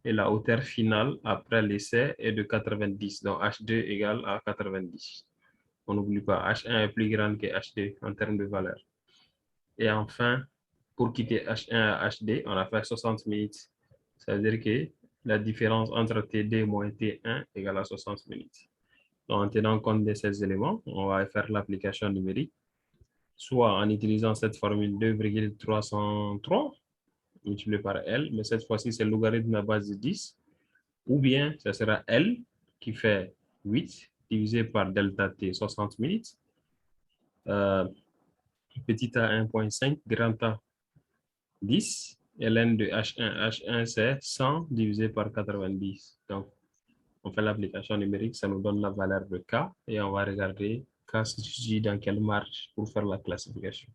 Et la hauteur finale après l'essai est de 90, donc H2 égale à 90. On n'oublie pas, H1 est plus grand que H2 en termes de valeur. Et enfin, pour quitter H1 à HD, on a fait 60 minutes. Ça veut dire que la différence entre T2 moins T1 égale à 60 minutes. Donc, en tenant compte de ces éléments, on va faire l'application numérique. soit en utilisant cette formule 2,303 multiplié par L, mais cette fois-ci, c'est le logarithme à base de 10, ou bien ça sera L qui fait 8 divisé par delta T, 60 minutes, petit a 1,5, grand A 10, et ln de H1. H1, c'est 100 divisé par 90. Donc, on fait l'application numérique, ça nous donne la valeur de K, et on va regarder K se situe dans quelle marge pour faire la classification.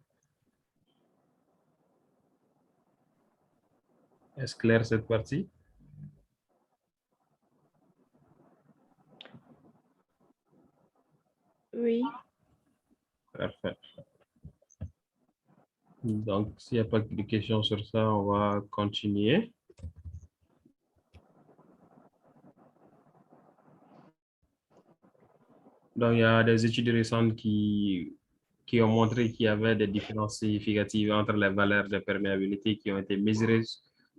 Est-ce clair cette partie? Oui. Parfait. Donc, s'il n'y a pas de questions sur ça, on va continuer. Donc, il y a des études récentes qui ont montré qu'il y avait des différences significatives entre les valeurs de perméabilité qui ont été mesurées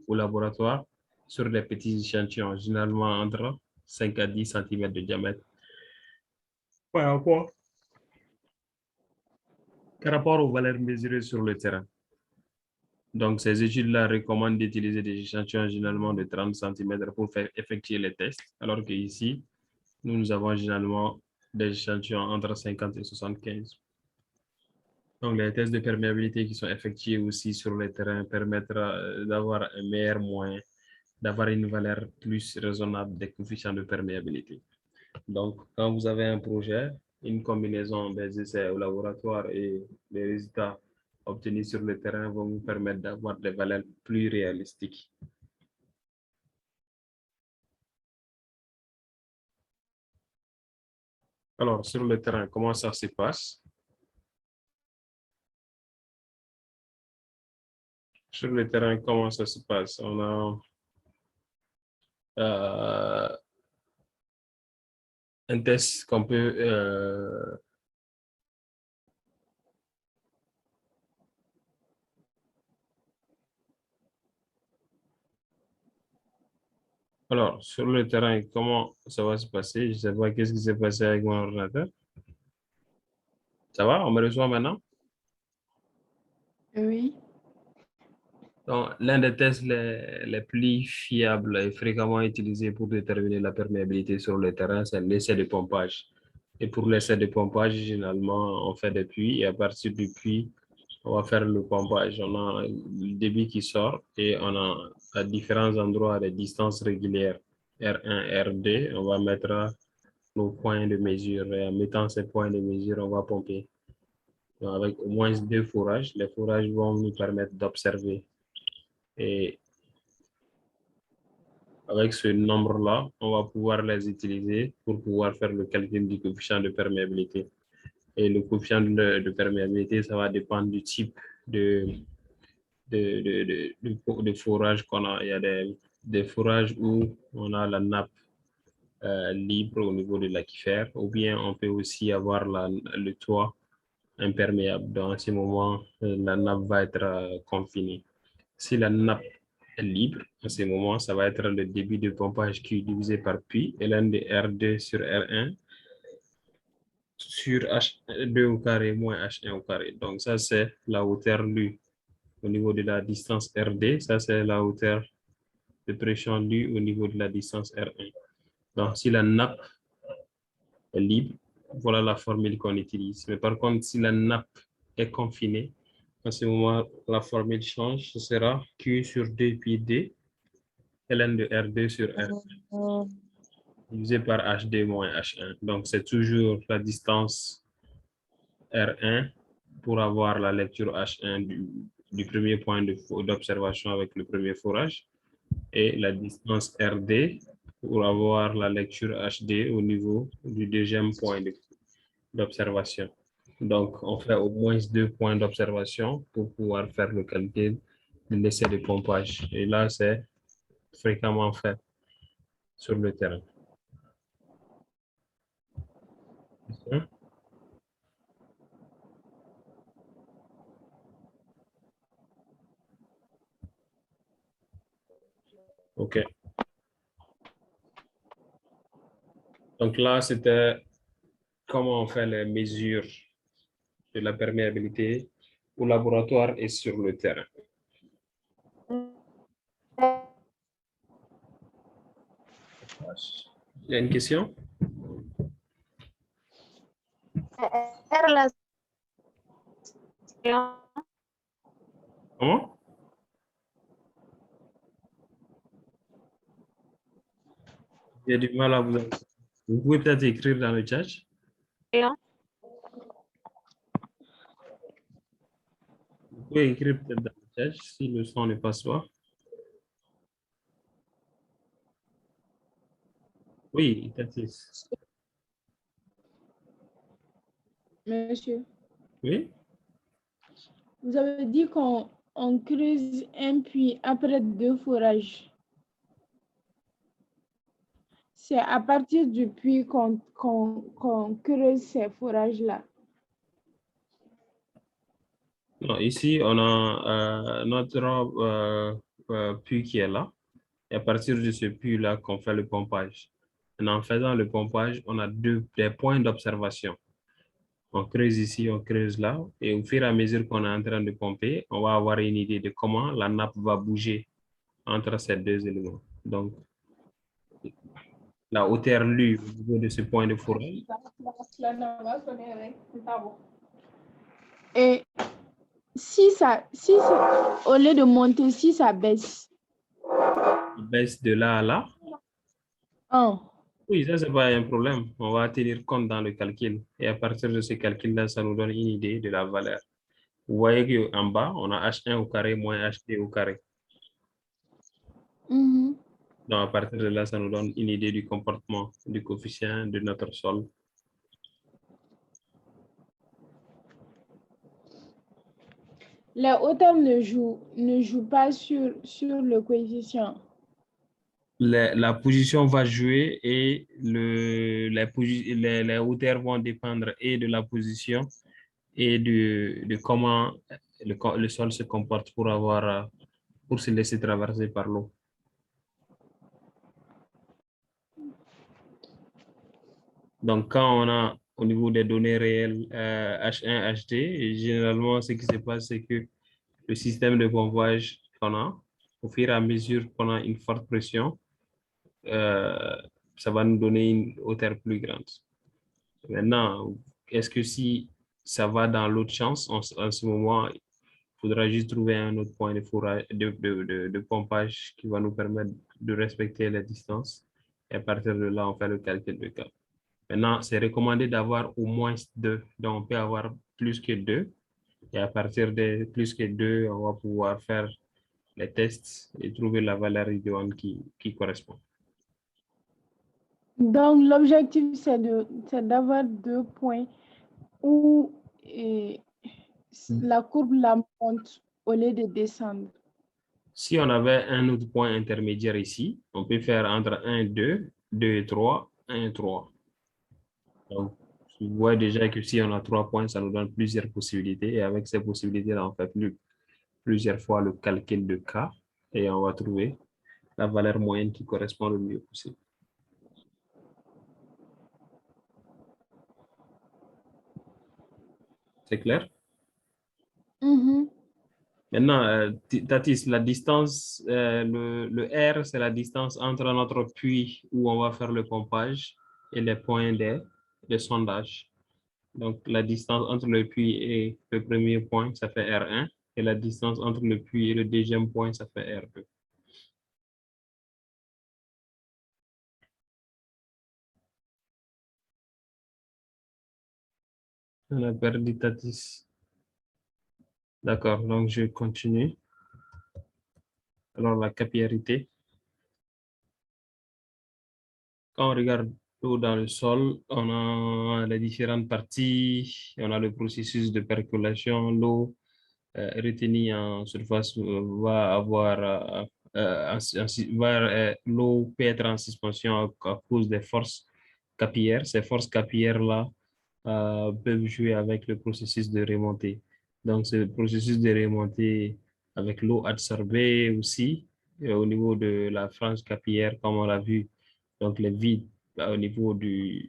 au laboratoire sur des petits échantillons, généralement entre 5 à 10 cm de diamètre. Par rapport aux valeurs mesurées sur le terrain. Donc, ces études-là recommandent d'utiliser des échantillons généralement de 30 cm pour faire effectuer les tests, alors qu'ici, nous avons généralement des échantillons entre 50 et 75. Donc, les tests de perméabilité qui sont effectués aussi sur le terrain permettent d'avoir un meilleur moyen, d'avoir une valeur plus raisonnable des coefficients de perméabilité. Donc, quand vous avez un projet, une combinaison des essais au laboratoire et les résultats obtenus sur le terrain vont vous permettre d'avoir des valeurs plus réalistiques. Alors, sur le terrain, comment ça se passe? Sur le terrain, comment ça se passe? On a un test qu'on peut alors, sur le terrain, comment ça va se passer? Je ne sais pas qu'est-ce qui s'est passé avec mon ordinateur. Ça va? On me reçoit maintenant? Oui. Donc, l'un des tests les plus fiables et fréquemment utilisés pour déterminer la perméabilité sur le terrain, c'est l'essai de pompage. Et pour l'essai de pompage, généralement, on fait des puits et à partir du puits, on va faire le pompage. On a le débit qui sort et on a à différents endroits des distances régulières, R1, R2. On va mettre nos points de mesure et en mettant ces points de mesure, on va pomper. Donc, avec au moins 2 fourrages, les fourrages vont nous permettre d'observer. Et avec ce nombre-là, on va pouvoir les utiliser pour pouvoir faire le calcul du coefficient de perméabilité. Et le coefficient de perméabilité, ça va dépendre du type de fourrage qu'on a. Il y a des fourrages où on a la nappe libre au niveau de l'aquifère, ou bien on peut aussi avoir le toit imperméable. Dans ce moment, la nappe va être confinée. Si la nappe est libre, à ce moment, ça va être le débit de pompage Q divisé par pi, ln de R2 sur R1 sur H2 au carré moins H1 au carré. Donc ça, c'est la hauteur lue au niveau de la distance RD. Ça, c'est la hauteur de pression lue au niveau de la distance R1. Donc, si la nappe est libre, voilà la formule qu'on utilise. Mais par contre, si la nappe est confinée, à ce moment, la formule change. Ce sera Q sur 2 pi D, ln de R2 sur R1, divisé par H2 moins H1. Donc, c'est toujours la distance R1 pour avoir la lecture H1 du premier point d'observation avec le premier fourrage et la distance RD pour avoir la lecture HD au niveau du deuxième point d'observation. Donc, on fait au moins 2 points d'observation pour pouvoir faire le calcul de l'essai de pompage. Et là, c'est fréquemment fait sur le terrain. OK. Donc là, c'était comment on fait les mesures de la perméabilité au laboratoire et sur le terrain. Il y a une question? Comment? Il y a du mal à vous entendre. Vous pouvez peut-être écrire dans le chat. Vous pouvez écrire peut-être dans le chat si le son ne passe pas. Oui, Tatis. Monsieur, Oui? vous avez dit qu'on creuse un puits après 2 forages. C'est à partir du puits qu'on creuse ces forages-là. Non, ici, on a notre puits qui est là. Et à partir de ce puits-là qu'on fait le pompage. Et en faisant le pompage, on a des points d'observation. On creuse ici, on creuse là. Et au fur et à mesure qu'on est en train de pomper, on va avoir une idée de comment la nappe va bouger entre ces deux éléments. Donc, la hauteur lue au niveau de ce point de forage. Et si au lieu de monter, si ça baisse. Il baisse de là à là. Oh. Oui, ça, c'est pas un problème. On va tenir compte dans le calcul. Et à partir de ce calcul-là, ça nous donne une idée de la valeur. Vous voyez qu'en bas, on a H1 au carré moins H2 au carré. Mm-hmm. Donc, à partir de là, ça nous donne une idée du comportement du coefficient de notre sol. La hauteur ne joue pas sur le coefficient. La position va jouer et les hauteurs vont dépendre et de la position et de comment le sol se comporte pour se laisser traverser par l'eau. Donc, quand on a au niveau des données réelles H1, HT, généralement, ce qui se passe, c'est que le système de pompage qu'on a, au fur et à mesure qu'on a une forte pression, ça va nous donner une hauteur plus grande. Maintenant, est-ce que si ça va dans l'autre sens, en ce moment, il faudra juste trouver un autre point de fourrage, de pompage qui va nous permettre de respecter les distances. Et à partir de là, on fait le calcul de cas. Maintenant, c'est recommandé d'avoir au moins 2. Donc, on peut avoir plus que 2. Et à partir de plus que 2, on va pouvoir faire les tests et trouver la valeur idoine qui correspond. Donc, l'objectif, c'est d'avoir 2 points où la courbe la monte au lieu de descendre. Si on avait un autre point intermédiaire ici, on peut faire entre 1, 2, 2 et 3, 1 et 3. Donc, vous voyez déjà que si on a 3 points, ça nous donne plusieurs possibilités. Et avec ces possibilités-là, on fait plusieurs fois le calcul de K et on va trouver la valeur moyenne qui correspond le mieux possible. C'est clair? Mm-hmm. Maintenant, Tatis, la distance, le R, c'est la distance entre notre puits où on va faire le pompage et les points de sondage. Donc, la distance entre le puits et le premier point, ça fait R1. Et la distance entre le puits et le deuxième point, ça fait R2. On a perdu Tatis. D'accord, donc je continue. Alors, la capillarité. Quand on regarde l'eau dans le sol, on a les différentes parties, on a le processus de percolation, l'eau retenue en surface va avoir, l'eau peut être en suspension à cause des forces capillaires. Ces forces capillaires-là peuvent jouer avec le processus de remontée. Donc, ce processus de remontée avec l'eau absorbée aussi, au niveau de la frange capillaire, comme on l'a vu, donc les vides au niveau des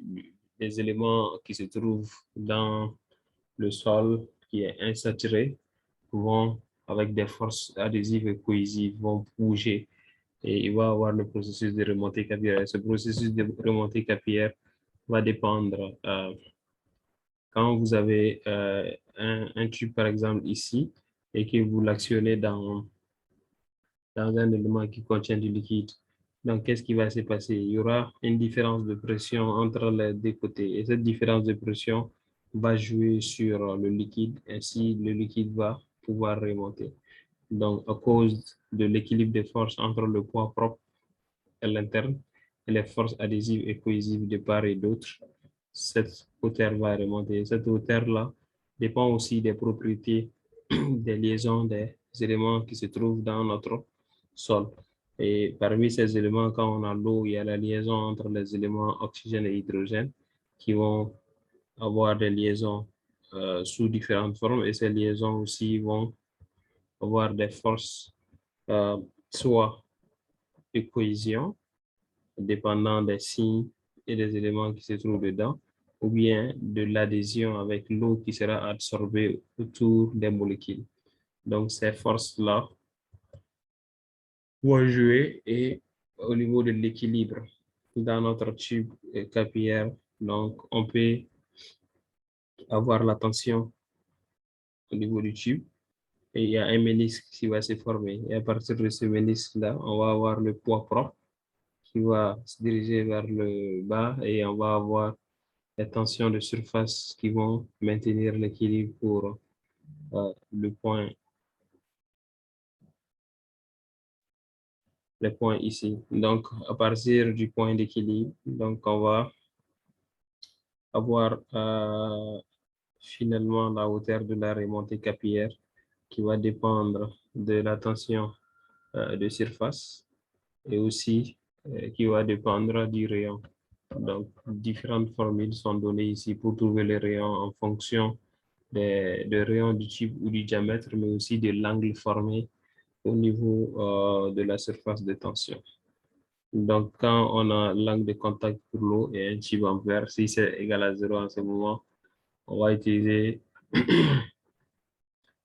éléments qui se trouvent dans le sol qui est insaturé vont, avec des forces adhésives et cohésives, vont bouger et il va avoir le processus de remontée capillaire. Et ce processus de remontée capillaire va dépendre quand vous avez un tube, par exemple, ici, et que vous l'actionnez dans un élément qui contient du liquide. Donc, qu'est-ce qui va se passer? Il y aura une différence de pression entre les deux côtés. Et cette différence de pression va jouer sur le liquide. Ainsi, le liquide va pouvoir remonter. Donc, à cause de l'équilibre des forces entre le poids propre à l'interne et les forces adhésives et cohésives de part et d'autre, cette hauteur va remonter. Cette hauteur-là dépend aussi des propriétés des liaisons des éléments qui se trouvent dans notre sol. Et parmi ces éléments, quand on a l'eau, il y a la liaison entre les éléments oxygène et hydrogène qui vont avoir des liaisons sous différentes formes et ces liaisons aussi vont avoir des forces soit de cohésion, dépendant des signes et des éléments qui se trouvent dedans, ou bien de l'adhésion avec l'eau qui sera absorbée autour des molécules. Donc, ces forces-là vont jouer et au niveau de l'équilibre dans notre tube capillaire, donc on peut avoir la tension au niveau du tube et il y a un ménisque qui va se former. Et à partir de ce ménisque-là, on va avoir le poids propre qui va se diriger vers le bas et on va avoir les tensions de surface qui vont maintenir l'équilibre pour le point ici. Donc, à partir du point d'équilibre, donc on va avoir finalement la hauteur de la remontée capillaire qui va dépendre de la tension de surface et aussi qui va dépendre du rayon. Donc, différentes formules sont données ici pour trouver les rayons en fonction des rayons du tube ou du diamètre, mais aussi de l'angle formé au niveau de la surface de tension. Donc, quand on a l'angle de contact pour l'eau et un tube en verre, si c'est égal à 0 en ce moment, on va utiliser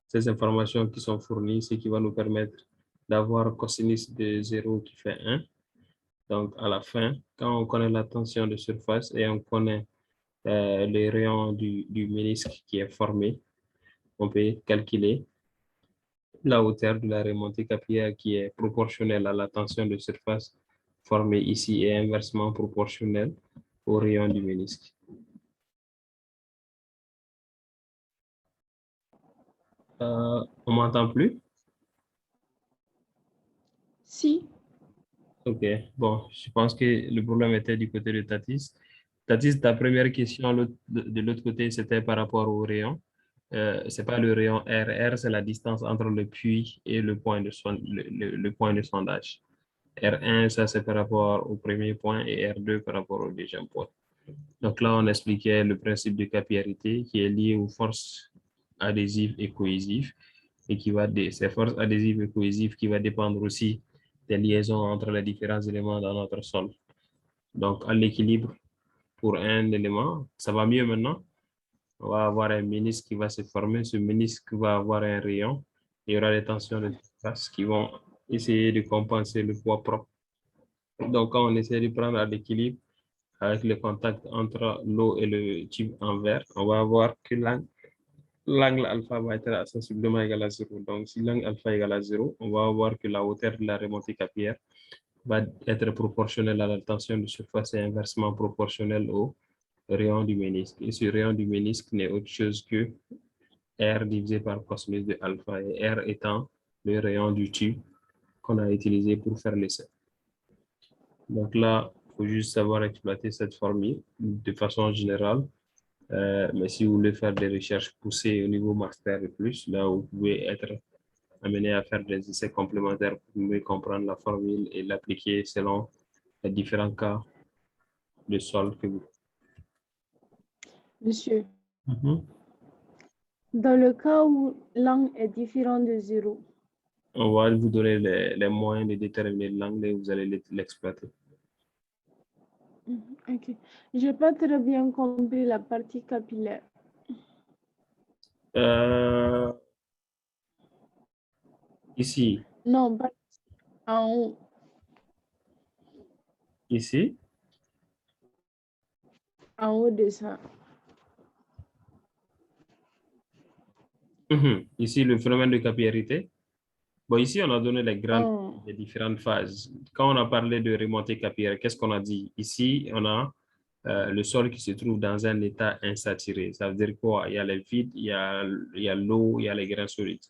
ces informations qui sont fournies, ce qui va nous permettre d'avoir cosinus de 0 qui fait 1. Donc, à la fin, quand on connaît la tension de surface et on connaît les rayons du ménisque qui est formé, on peut calculer la hauteur de la remontée capillaire qui est proportionnelle à la tension de surface formée ici et inversement proportionnelle au rayon du ménisque. On m'entend plus? Si. Ok, bon, je pense que le problème était du côté de Tatis. Tatis, ta première question de l'autre côté, c'était par rapport au rayon. C'est pas le rayon R. R, c'est la distance entre le puits et le point le point de sondage. R1, ça c'est par rapport au premier point et R2 par rapport au deuxième point. Donc là, on expliquait le principe de capillarité qui est lié aux forces adhésives et cohésives et qui va ces forces adhésives et cohésives qui va dépendre aussi des liaisons entre les différents éléments dans notre sol. Donc, à l'équilibre pour un élément, ça va mieux maintenant. On va avoir un ménisque qui va se former. Ce ménisque va avoir un rayon. Il y aura des tensions de surface qui vont essayer de compenser le poids propre. Donc, quand on essaie de prendre à l'équilibre avec le contact entre l'eau et le tube en verre, on va avoir que l'angle alpha va être sensiblement égal à 0. Donc, si l'angle alpha est égal à 0, on va voir que la hauteur de la remontée capillaire va être proportionnelle à la tension de surface et inversement proportionnelle au rayon du ménisque. Et ce rayon du ménisque n'est autre chose que R divisé par cosinus de alpha, et R étant le rayon du tube qu'on a utilisé pour faire l'essai. Donc là, il faut juste savoir exploiter cette formule de façon générale. Mais si vous voulez faire des recherches poussées au niveau master et plus, là, vous pouvez être amené à faire des essais complémentaires pour mieux comprendre la formule et l'appliquer selon les différents cas de sol que vous. Monsieur, dans le cas où l'angle est différent de 0, on va vous donner les moyens de déterminer l'angle et vous allez l'exploiter. Ok. Je n'ai pas très bien compris la partie capillaire. Ici. Non, pas en haut. Ici. En haut de ça. Ici, le phénomène de capillarité. Bon, ici, on a donné les différentes phases. Quand on a parlé de remontée capillaire, qu'est-ce qu'on a dit? Ici, on a le sol qui se trouve dans un état insaturé. Ça veut dire quoi? Il y a les vides, il y a l'eau, il y a les grains solides.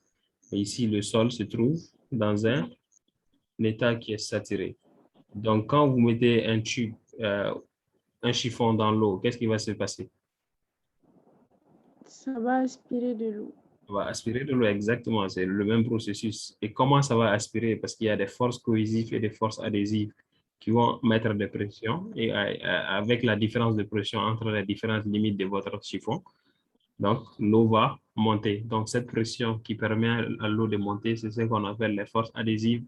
Et ici, le sol se trouve dans un état qui est saturé. Donc, quand vous mettez un tube, un chiffon dans l'eau, qu'est-ce qui va se passer? Ça va aspirer de l'eau. Ça va aspirer de l'eau, exactement. C'est le même processus. Et comment ça va aspirer? Parce qu'il y a des forces cohésives et des forces adhésives qui vont mettre des pressions. Et avec la différence de pression entre les différentes limites de votre chiffon, donc l'eau va monter. Donc, cette pression qui permet à l'eau de monter, c'est ce qu'on appelle les forces adhésives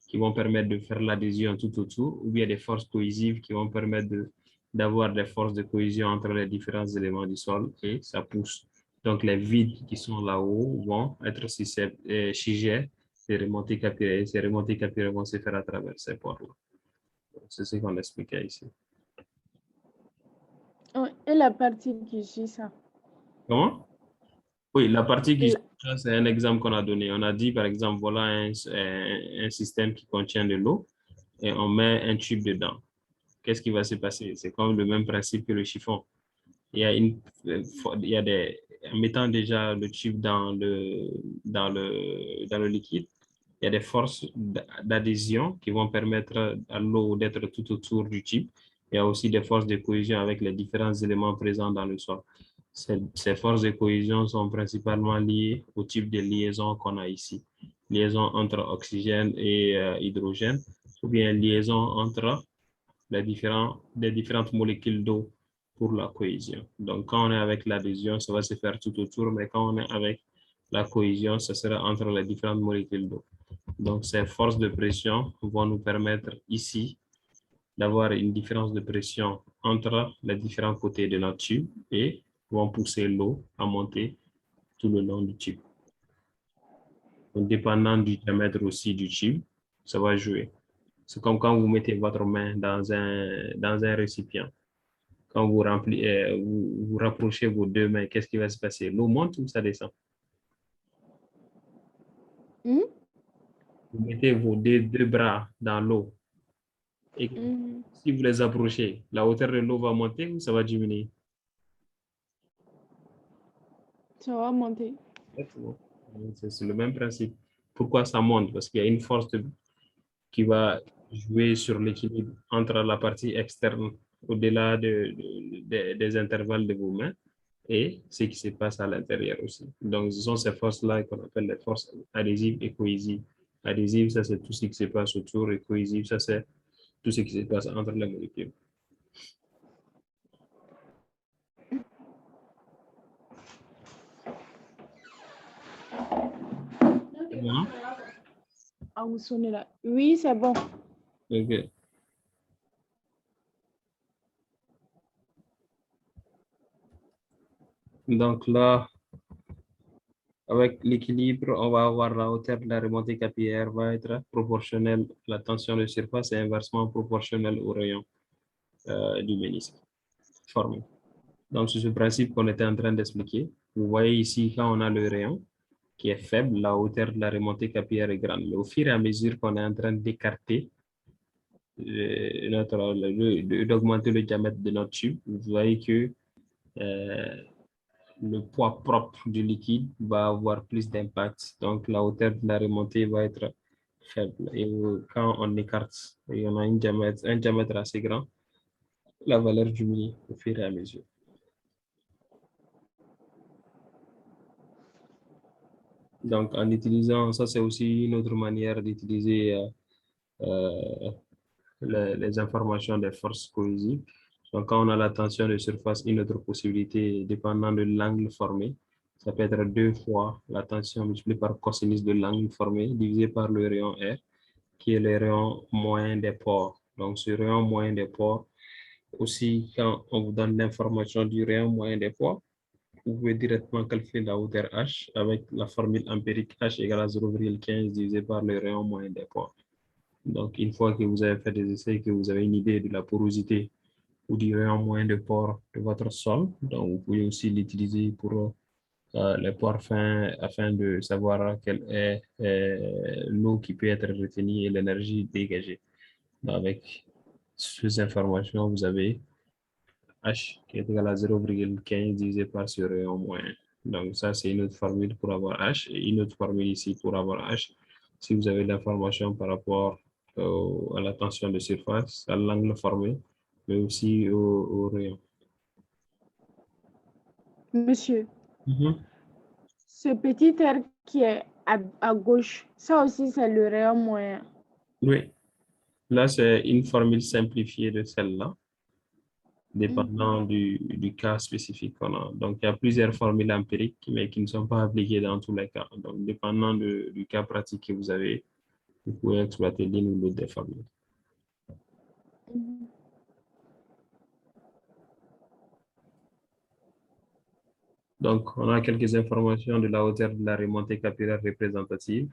qui vont permettre de faire l'adhésion tout autour, ou bien des forces cohésives qui vont permettre d'avoir des forces de cohésion entre les différents éléments du sol et ça pousse. Donc, les vides qui sont là-haut vont être sujets de remontées capillaires. Et ces remontées capillaires vont se faire à travers ces pores-là. C'est ce qu'on expliquait ici. Oh, et la partie qui suit ça? Comment? Oui, la partie qui c'est un exemple qu'on a donné. On a dit, par exemple, voilà un système qui contient de l'eau et on met un tube dedans. Qu'est-ce qui va se passer? C'est comme le même principe que le chiffon. Il y a en mettant déjà le tube dans le liquide, il y a des forces d'adhésion qui vont permettre à l'eau d'être tout autour du tube. Il y a aussi des forces de cohésion avec les différents éléments présents dans le sol. Ces forces de cohésion sont principalement liées au type de liaison qu'on a ici. Liaison entre oxygène et hydrogène, ou bien liaison entre les différentes molécules d'eau pour la cohésion. Donc, quand on est avec l'adhésion, ça va se faire tout autour, mais quand on est avec la cohésion, ça sera entre les différentes molécules d'eau. Donc, ces forces de pression vont nous permettre ici d'avoir une différence de pression entre les différents côtés de notre tube et vont pousser l'eau à monter tout le long du tube. Donc, dépendant du diamètre aussi du tube, ça va jouer. C'est comme quand vous mettez votre main dans un récipient. Quand vous vous rapprochez vos deux mains, qu'est-ce qui va se passer? L'eau monte ou ça descend? Vous mettez vos deux bras dans l'eau et si vous les approchez, la hauteur de l'eau va monter ou ça va diminuer? Ça va monter. C'est le même principe. Pourquoi ça monte? Parce qu'il y a une force qui va jouer sur l'équilibre entre la partie externe au-delà des intervalles de vos mains et ce qui se passe à l'intérieur aussi. Donc, ce sont ces forces-là qu'on appelle les forces adhésives et cohésives. Adhésive, ça c'est tout ce qui se passe autour et cohésive, ça c'est tout ce qui se passe entre les molécules. Bon. Ah, vous sonnez là. Oui, c'est bon. OK. Donc là, avec l'équilibre, on va avoir la hauteur de la remontée capillaire va être proportionnelle à la tension de surface et inversement proportionnelle au rayon du ménisque formé. Donc, c'est ce principe qu'on était en train d'expliquer. Vous voyez ici, quand on a le rayon qui est faible, la hauteur de la remontée capillaire est grande. Mais au fur et à mesure qu'on est en train d'écarter, d'augmenter le diamètre de notre tube, vous voyez que le poids propre du liquide va avoir plus d'impact. Donc, la hauteur de la remontée va être faible. Et quand on écarte et on a un diamètre assez grand, la valeur diminue au fur et à mesure. Donc, en utilisant, ça c'est aussi une autre manière d'utiliser les informations des forces cohésives. Donc, quand on a la tension de surface, une autre possibilité, dépendant de l'angle formé, ça peut être 2 fois la tension multipliée par cosinus de l'angle formé divisé par le rayon R, qui est le rayon moyen des pores. Donc, ce rayon moyen des pores, aussi, quand on vous donne l'information du rayon moyen des pores, vous pouvez directement calculer la hauteur H avec la formule empirique H égale à 0,15 divisé par le rayon moyen des pores. Donc, une fois que vous avez fait des essais, que vous avez une idée de la porosité ou du rayon moyen de pores de votre sol, donc vous pouvez aussi l'utiliser pour les pores fins afin de savoir quelle est l'eau qui peut être retenue et l'énergie dégagée. Donc, avec ces informations, vous avez H qui est égal à 0,15 divisé par ce rayon moyen. Donc, ça, c'est une autre formule pour avoir H et une autre formule ici pour avoir H. Si vous avez l'information par rapport à la tension de surface, à l'angle formé, mais aussi au rayon. Monsieur, ce petit air qui est à gauche, ça aussi, c'est le rayon moyen. Oui, là, c'est une formule simplifiée de celle-là, dépendant du cas spécifique qu'on a. Donc, il y a plusieurs formules empiriques, mais qui ne sont pas appliquées dans tous les cas. Donc, dépendant du cas pratique que vous avez, vous pouvez exploiter l'une ou l'autre des formules. Donc, on a quelques informations de la hauteur de la remontée capillaire représentative.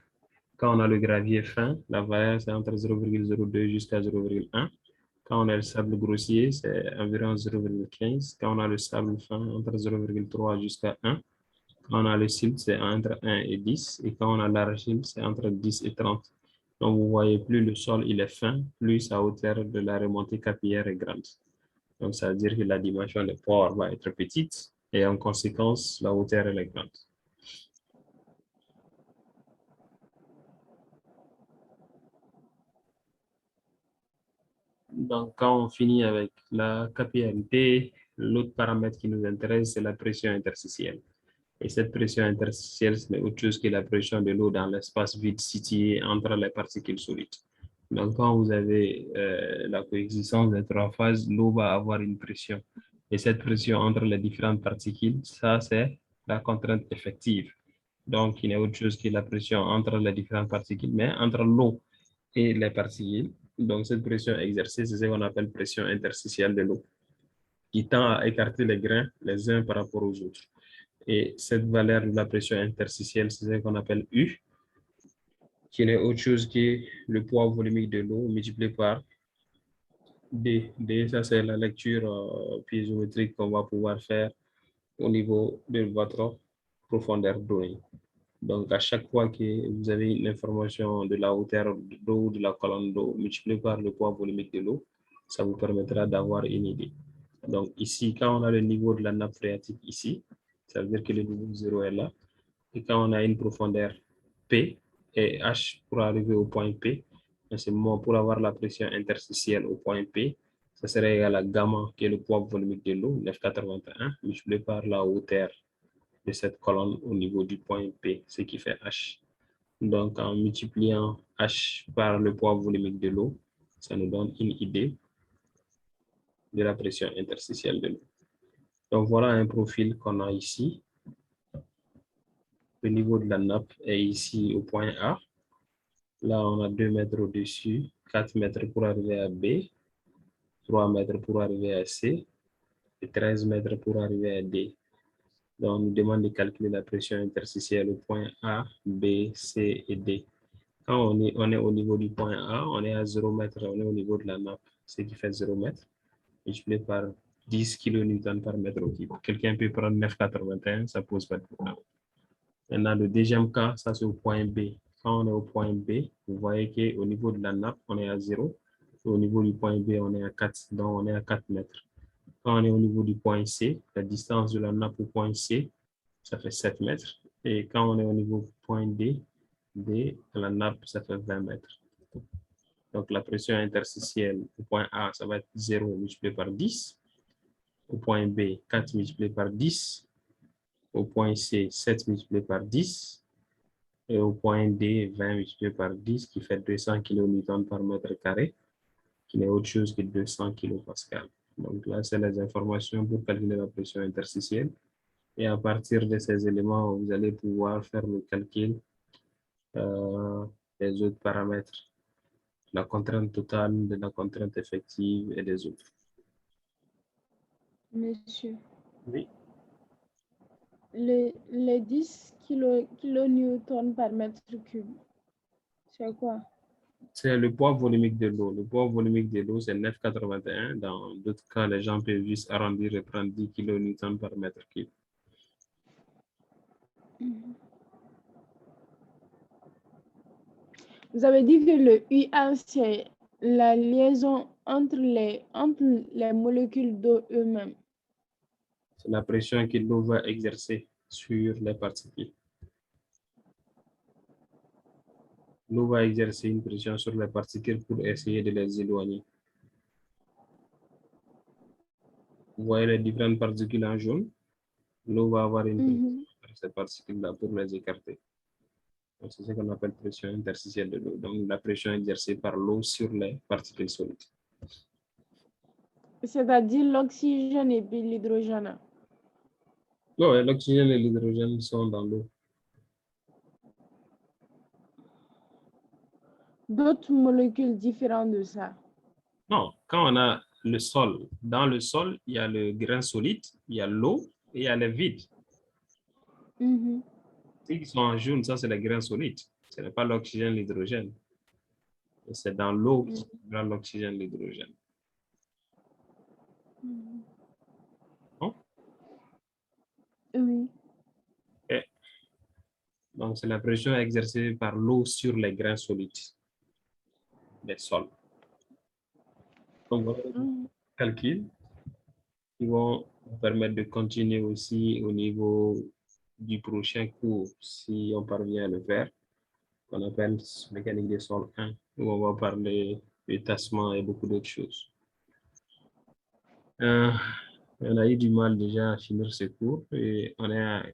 Quand on a le gravier fin, la variance est entre 0,02 jusqu'à 0,1. Quand on a le sable grossier, c'est environ 0,15. Quand on a le sable fin, entre 0,3 jusqu'à 1. Quand on a le silt, c'est entre 1 et 10. Et quand on a l'argile, c'est entre 10 et 30. Donc, vous voyez, plus le sol il est fin, plus sa hauteur de la remontée capillaire est grande. Donc, ça veut dire que la dimension des pores va être petite et en conséquence, la hauteur elle est grande. Donc, quand on finit avec la capillarité, l'autre paramètre qui nous intéresse, c'est la pression interstitielle. Et cette pression interstitielle, ce n'est autre chose que la pression de l'eau dans l'espace vide situé entre les particules solides. Donc, quand vous avez la coexistence des trois phases, l'eau va avoir une pression. Et cette pression entre les différentes particules, ça, c'est la contrainte effective. Donc, il n'y a autre chose que la pression entre les différentes particules, mais entre l'eau et les particules. Donc, cette pression exercée, c'est ce qu'on appelle pression interstitielle de l'eau, qui tend à écarter les grains les uns par rapport aux autres. Et cette valeur de la pression interstitielle, c'est ce qu'on appelle U, qui n'est autre chose que le poids volumique de l'eau multiplié par D. D, ça c'est la lecture piézométrique qu'on va pouvoir faire au niveau de votre profondeur d'eau. Donc, à chaque fois que vous avez l'information de la hauteur d'eau de la colonne d'eau multipliée par le poids volumique de l'eau, ça vous permettra d'avoir une idée. Donc, ici, quand on a le niveau de la nappe phréatique ici, ça veut dire que le niveau 0 est là. Et quand on a une profondeur P et H pour arriver au point P, en ce moment, pour avoir la pression interstitielle au point P, ça serait égal à gamma, qui est le poids volumique de l'eau, 981, multiplié par la hauteur de cette colonne au niveau du point P, ce qui fait H. Donc, en multipliant H par le poids volumique de l'eau, ça nous donne une idée de la pression interstitielle de l'eau. Donc, voilà un profil qu'on a ici. Le niveau de la nappe est ici au point A. Là, on a 2 mètres au-dessus, 4 mètres pour arriver à B, 3 mètres pour arriver à C et 13 mètres pour arriver à D. Donc, on nous demande de calculer la pression interstitielle au point A, B, C et D. Quand on est au niveau du point A, on est à 0 mètre, on est au niveau de la nappe, ce qui fait 0 mètre, multiplié par 10 kN par mètre au cube. Quelqu'un peut prendre 9,81, ça pose pas de problème. Maintenant, le deuxième cas, ça c'est au point B. Quand on est au point B, vous voyez qu'au niveau de la nappe, on est à 0. Au niveau du point B, on est à 4, donc on est à 4 mètres. Quand on est au niveau du point C, la distance de la nappe au point C, ça fait 7 mètres. Et quand on est au niveau du point D, la nappe, ça fait 20 mètres. Donc, la pression interstitielle au point A, ça va être 0 multiplié par 10. Au point B, 4 multiplié par 10. Au point C, 7 multiplié par 10. Et au point D, 20 multiplié par 10, qui fait 200 kN par mètre carré, qui n'est autre chose que 200 kPa. Donc là, c'est les informations pour calculer la pression interstitielle. Et à partir de ces éléments, vous allez pouvoir faire le calcul des autres paramètres, la contrainte totale, de la contrainte effective et des autres. Monsieur. Oui. les 10 kilonewtons par mètre cube. C'est quoi? C'est le poids volumique de l'eau. Le poids volumique de l'eau, c'est 9,81. Dans d'autres cas, les gens peuvent juste arrondir et prendre 10 kilonewtons par mètre cube. Vous avez dit que le UA, c'est la liaison entre les molécules d'eau eux-mêmes. C'est la pression que l'eau va exercer sur les particules. L'eau va exercer une pression sur les particules pour essayer de les éloigner. Vous voyez les différentes particules en jaune? L'eau va avoir une pression sur ces particules-là pour les écarter. C'est ce qu'on appelle pression interstitielle de l'eau. Donc, la pression exercée par l'eau sur les particules solides. C'est-à-dire l'oxygène et puis l'hydrogène. Oui, l'oxygène et l'hydrogène sont dans l'eau. D'autres molécules différentes de ça? Non, quand on a le sol, dans le sol, il y a le grain solide, il y a l'eau et il y a le vide. Ceux qui sont en jaune, ça c'est les grains solides. Ce n'est pas l'oxygène, l'hydrogène. C'est dans l'eau qui prend l'oxygène, l'hydrogène. Bon? Oui. Okay. Donc, c'est la pression exercée par l'eau sur les grains solides des sols. Donc, voilà les calculs qui vont nous permettre de continuer aussi au niveau du prochain cours, si on parvient à le faire, qu'on appelle mécanique des sols 1, où on va parler de tassement et beaucoup d'autres choses. On a eu du mal déjà à finir ce cours et on est à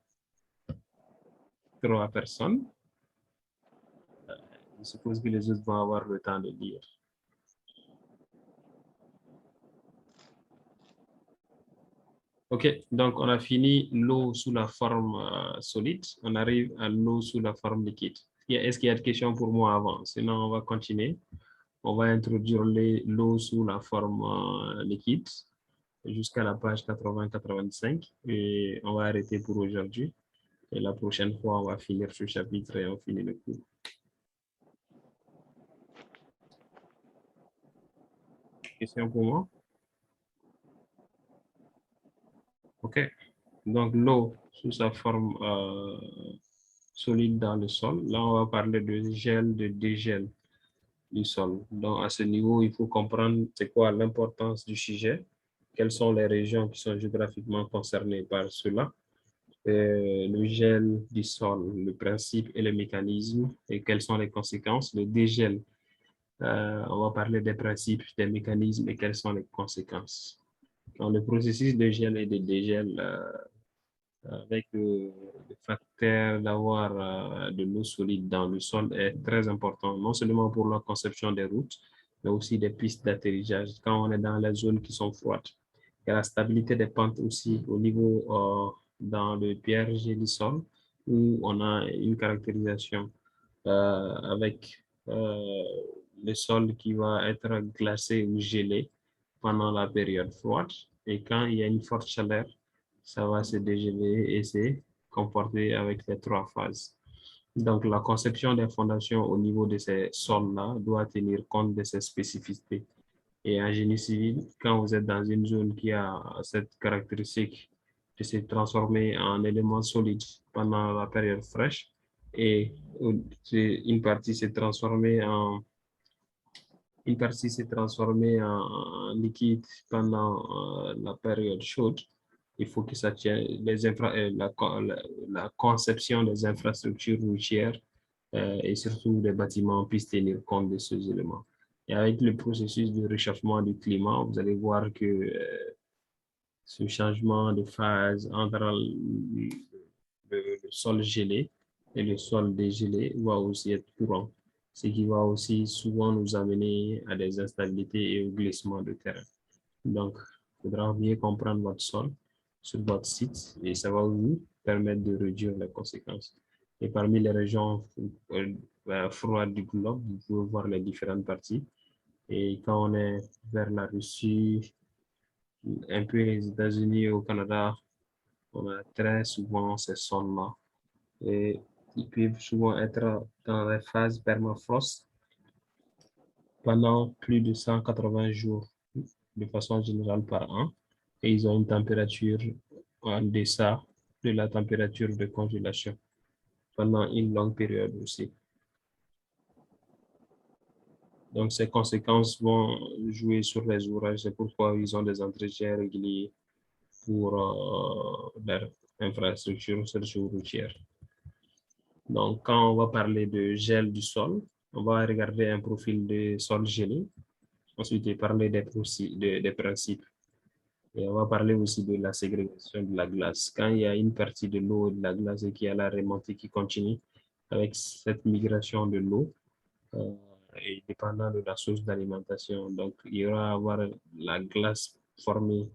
3 personnes. Je suppose que les autres vont avoir le temps de lire. OK, donc on a fini l'eau sous la forme solide. On arrive à l'eau sous la forme liquide. Est-ce qu'il y a des questions pour moi avant? Sinon, on va continuer. On va introduire l'eau sous la forme liquide jusqu'à la page 80-85 et on va arrêter pour aujourd'hui. Et la prochaine fois, on va finir ce chapitre et on finit le cours. Question pour moi? OK. Donc, l'eau sous sa forme solide dans le sol. Là, on va parler de gel, de dégel du sol. Donc, à ce niveau, il faut comprendre c'est quoi l'importance du sujet, quelles sont les régions qui sont géographiquement concernées par cela, le gel du sol, le principe et le mécanisme, et quelles sont les conséquences. Le dégel, on va parler des principes, des mécanismes et quelles sont les conséquences. Dans le processus de gel et de dégel, avec le facteur d'avoir de l'eau solide dans le sol est très important, non seulement pour la conception des routes, mais aussi des pistes d'atterrissage. Quand on est dans les zones qui sont froides, il y a la stabilité des pentes aussi au niveau dans le pierre du sol, où on a une caractérisation avec le sol qui va être glacé ou gelé pendant la période froide. Et quand il y a une forte chaleur, ça va se dégeler et se comporter avec les 3 phases. Donc, la conception des fondations au niveau de ces sols-là doit tenir compte de ces spécificités. Et en génie civil, quand vous êtes dans une zone qui a cette caractéristique de se transformer en élément solide pendant la période fraîche, et une partie s'est transformée en liquide pendant la période chaude, il faut que ça tienne la conception des infrastructures routières et surtout des bâtiments puissent tenir compte de ces éléments. Et avec le processus de réchauffement du climat, vous allez voir que ce changement de phase entre le sol gelé et le sol dégelé va aussi être courant, ce qui va aussi souvent nous amener à des instabilités et au glissement de terrain. Donc, il faudra bien comprendre votre sol sur votre site et ça va vous permettre de réduire les conséquences. Et parmi les régions froides du globe, vous pouvez voir les différentes parties. Et quand on est vers la Russie, un peu les États-Unis, au Canada, On a très souvent ces sols-là. Et ils peuvent souvent être dans les phases permafrost pendant plus de 180 jours de façon générale par an. Et ils ont une température en deçà de la température de congélation pendant une longue période aussi. Donc, ces conséquences vont jouer sur les ouvrages. C'est pourquoi ils ont des entretiens réguliers pour leur infrastructure routière. Donc, quand on va parler de gel du sol, on va regarder un profil de sol gelé. Ensuite, parler des principes. Et on va parler aussi de la ségrégation de la glace. Quand il y a une partie de l'eau et de la glace et qu'il y a la remontée qui continue avec cette migration de l'eau, et dépendant de la source d'alimentation. Donc, il y aura à avoir la glace formée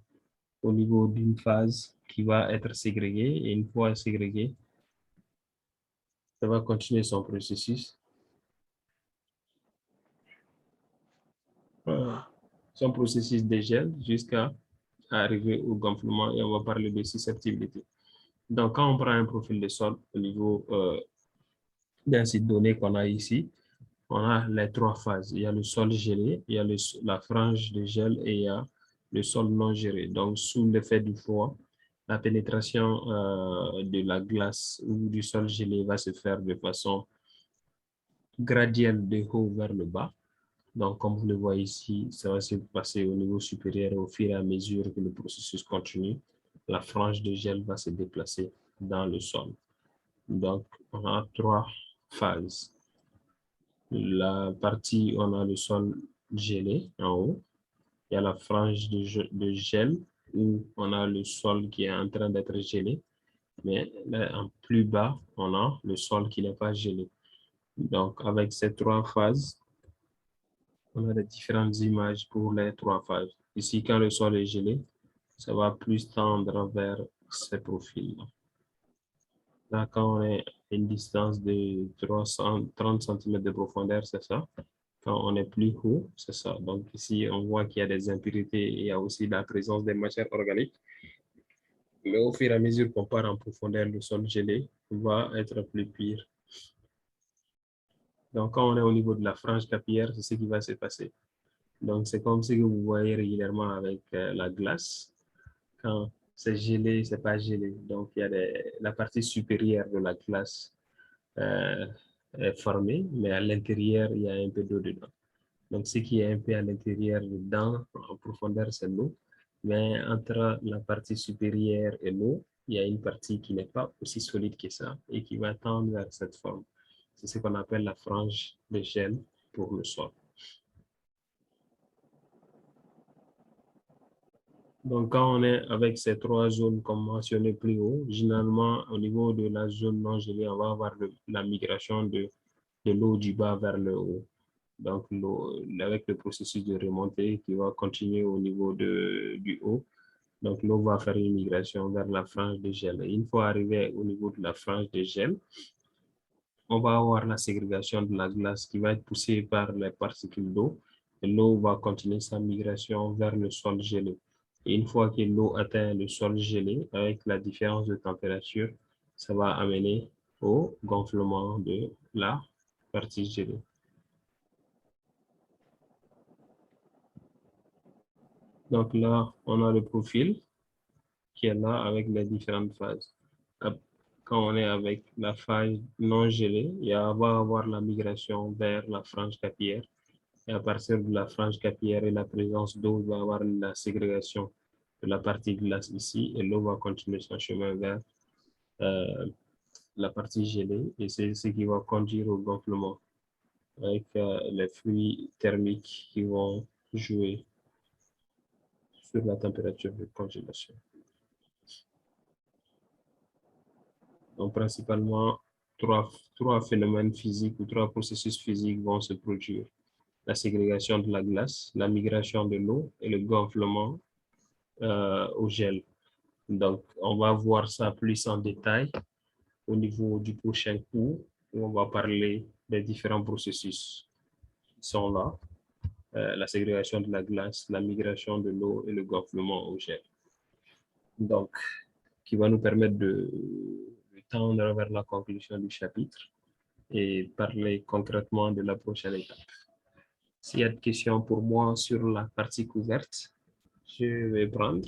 au niveau d'une phase qui va être ségrégée. Et une fois ségrégée, ça va continuer son processus. Son processus de gel jusqu'à arriver au gonflement et on va parler de susceptibilité. Donc, quand on prend un profil de sol au niveau d'un site donné qu'on a ici, on a les trois phases. Il y a le sol gelé, il y a la frange de gel et il y a le sol non gelé. Donc, sous l'effet du froid, la pénétration de la glace ou du sol gelé va se faire de façon graduelle de haut vers le bas. Donc, comme vous le voyez ici, ça va se passer au niveau supérieur au fur et à mesure que le processus continue. La frange de gel va se déplacer dans le sol. Donc, on a trois phases. La partie, on a le sol gelé en haut. Il y a la frange de gel où on a le sol qui est en train d'être gelé. Mais là, en plus bas, on a le sol qui n'est pas gelé. Donc, avec ces trois phases, on a des différentes images pour les trois phases. Ici, quand le sol est gelé, ça va plus tendre vers ces profils-là. Là, quand on est à une distance de 30 cm de profondeur, c'est ça. Quand on est plus haut, c'est ça. Donc ici, on voit qu'il y a des impuretés et il y a aussi la présence des matières organiques. Mais au fur et à mesure qu'on part en profondeur, le sol gelé va être plus pur. Donc quand on est au niveau de la frange capillaire, c'est ce qui va se passer. Donc c'est comme ce que vous voyez régulièrement avec la glace. Quand c'est gelé, c'est pas gelé. Donc il y a la partie supérieure de la glace est formée, mais à l'intérieur, il y a un peu d'eau dedans. Donc, ce qui est un peu à l'intérieur dedans, en profondeur, c'est l'eau. Mais entre la partie supérieure et l'eau, il y a une partie qui n'est pas aussi solide que ça et qui va tendre vers cette forme. C'est ce qu'on appelle la frange de gel pour le sol. Donc, quand on est avec ces trois zones comme mentionné plus haut, généralement, au niveau de la zone non gelée, on va avoir la migration de l'eau du bas vers le haut. Donc, avec le processus de remontée qui va continuer au niveau du haut. Donc, l'eau va faire une migration vers la frange de gel. Et une fois arrivé au niveau de la frange de gel, on va avoir la ségrégation de la glace qui va être poussée par les particules d'eau. Et l'eau va continuer sa migration vers le sol gelé. Et une fois que l'eau atteint le sol gelé, avec la différence de température, ça va amener au gonflement de la partie gelée. Donc là, on a le profil qui est là avec les différentes phases. Quand on est avec la phase non gelée, il va avoir la migration vers la frange capillaire. Et à partir de la frange capillaire et la présence d'eau, il va y avoir la ségrégation de la partie glace ici et l'eau va continuer son chemin vers la partie gelée et c'est ce qui va conduire au gonflement avec les fluides thermiques qui vont jouer sur la température de congélation. Donc, principalement, trois phénomènes physiques ou trois processus physiques vont se produire. La ségrégation de la glace, la migration de l'eau et le gonflement au gel. Donc, on va voir ça plus en détail au niveau du prochain cours où on va parler des différents processus qui sont là. La ségrégation de la glace, la migration de l'eau et le gonflement au gel. Donc, qui va nous permettre de tendre vers la conclusion du chapitre et parler concrètement de la prochaine étape. S'il y a des questions pour moi sur la partie couverte, je vais prendre.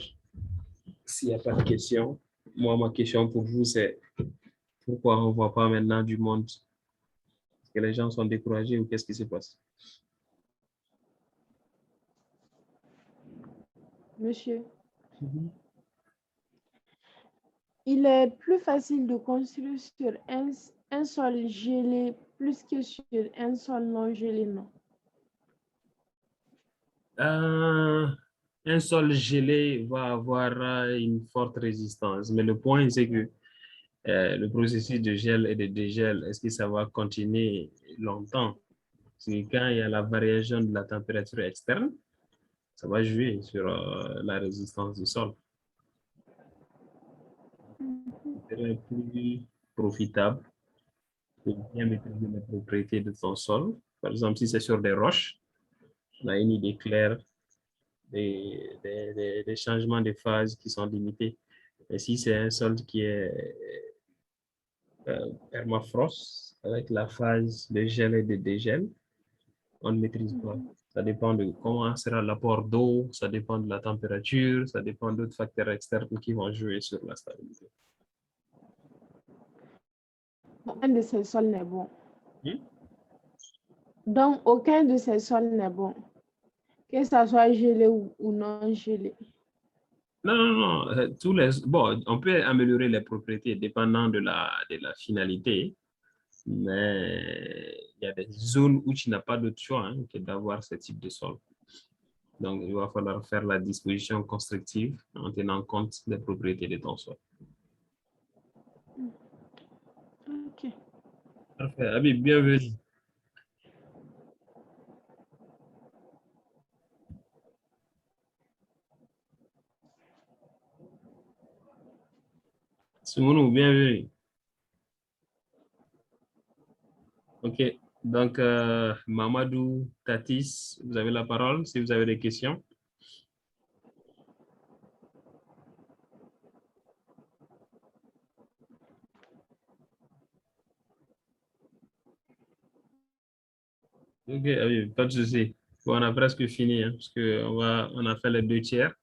S'il n'y a pas de questions, moi, ma question pour vous, c'est pourquoi on ne voit pas maintenant du monde? Est-ce que les gens sont découragés ou qu'est-ce qui se passe? Monsieur, il est plus facile de construire sur un sol gelé plus que sur un sol non gelé, non? Un sol gelé va avoir une forte résistance, mais le point, c'est que le processus de gel et de dégel, est-ce que ça va continuer longtemps? Parce que quand il y a la variation de la température externe, ça va jouer sur la résistance du sol. C'est plus profitable de bien maîtriser les propriétés de ton sol. Par exemple, si c'est sur des roches, on a une idée claire des changements de phase qui sont limités. Et si c'est un sol qui est permafrost, avec la phase de gel et de dégel, on ne maîtrise pas. Ça dépend de comment sera l'apport d'eau, ça dépend de la température, ça dépend d'autres facteurs externes qui vont jouer sur la stabilité. Aucun de ces sols n'est bon. Donc, aucun de ces sols n'est bon. Que ça soit gelé ou non gelé. Non, non, non. Bon, on peut améliorer les propriétés dépendant de la finalité, mais il y a des zones où tu n'as pas d'autre choix que d'avoir ce type de sol. Donc, il va falloir faire la disposition constructive en tenant compte des propriétés de ton sol. Ok. Parfait. Habib, bienvenue. Soumonou, bienvenue. Ok. Donc, Mamadou, Tatis, vous avez la parole si vous avez des questions. Ok, Habib, pas de souci. Bon, on a presque fini, parce qu'on a fait les 2/3.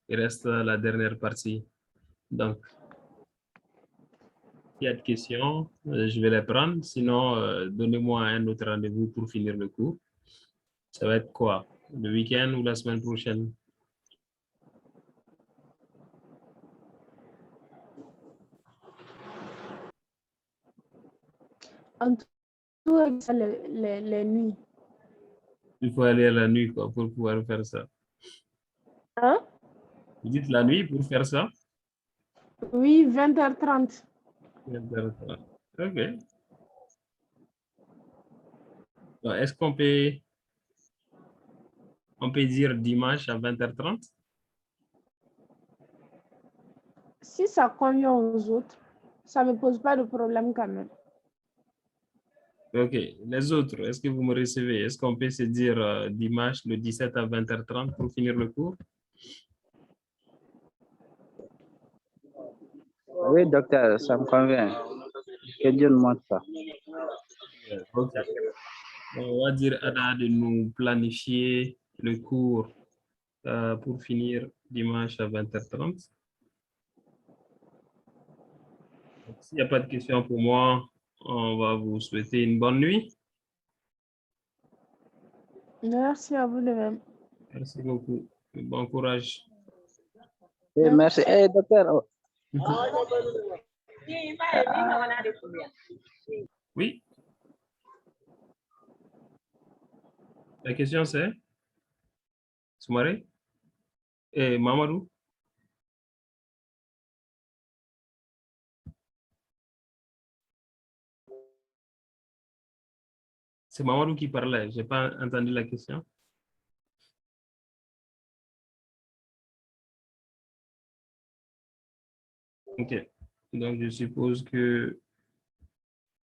Il reste la dernière partie. Donc, s'il y a des questions, je vais les prendre. Sinon, donnez-moi un autre rendez-vous pour finir le cours. Ça va être quoi? Le week-end ou la semaine prochaine? En tout cas, les nuits. Il faut aller à la nuit quoi, pour pouvoir faire ça. Hein? Vous dites la nuit pour faire ça? Oui, 20h30. 20h30. Ok. Est-ce qu'on peut dire dimanche à 20h30? Si ça convient aux autres, ça ne me pose pas de problème quand même. Ok. Les autres, est-ce que vous me recevez? Est-ce qu'on peut se dire dimanche le 17 à 20h30 pour finir le cours? Oui, docteur, ça me convient. Que Dieu nous montre ça. Ok. On va dire à Ada de nous planifier le cours pour finir dimanche à 20h30. S'il n'y a pas de questions pour moi, on va vous souhaiter une bonne nuit. Merci à vous de même. Merci beaucoup. Bon courage. Oui, merci. Hey, docteur. Oui. La question c'est? Soumaré? Et Mamadou? C'est Mamadou qui parlait. Je n'ai pas entendu la question. Ok. Donc, je suppose que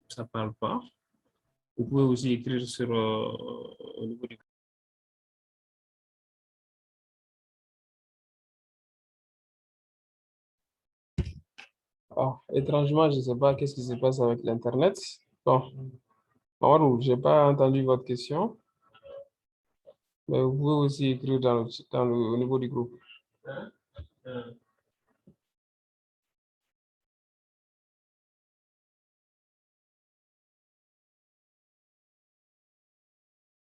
ça ne parle pas. Vous pouvez aussi écrire sur au niveau du Oh, étrangement, je ne sais pas qu'est-ce qui se passe avec l'Internet. Bon, Mamadou, je n'ai pas entendu votre question. Mais vous pouvez aussi écrire au niveau du groupe.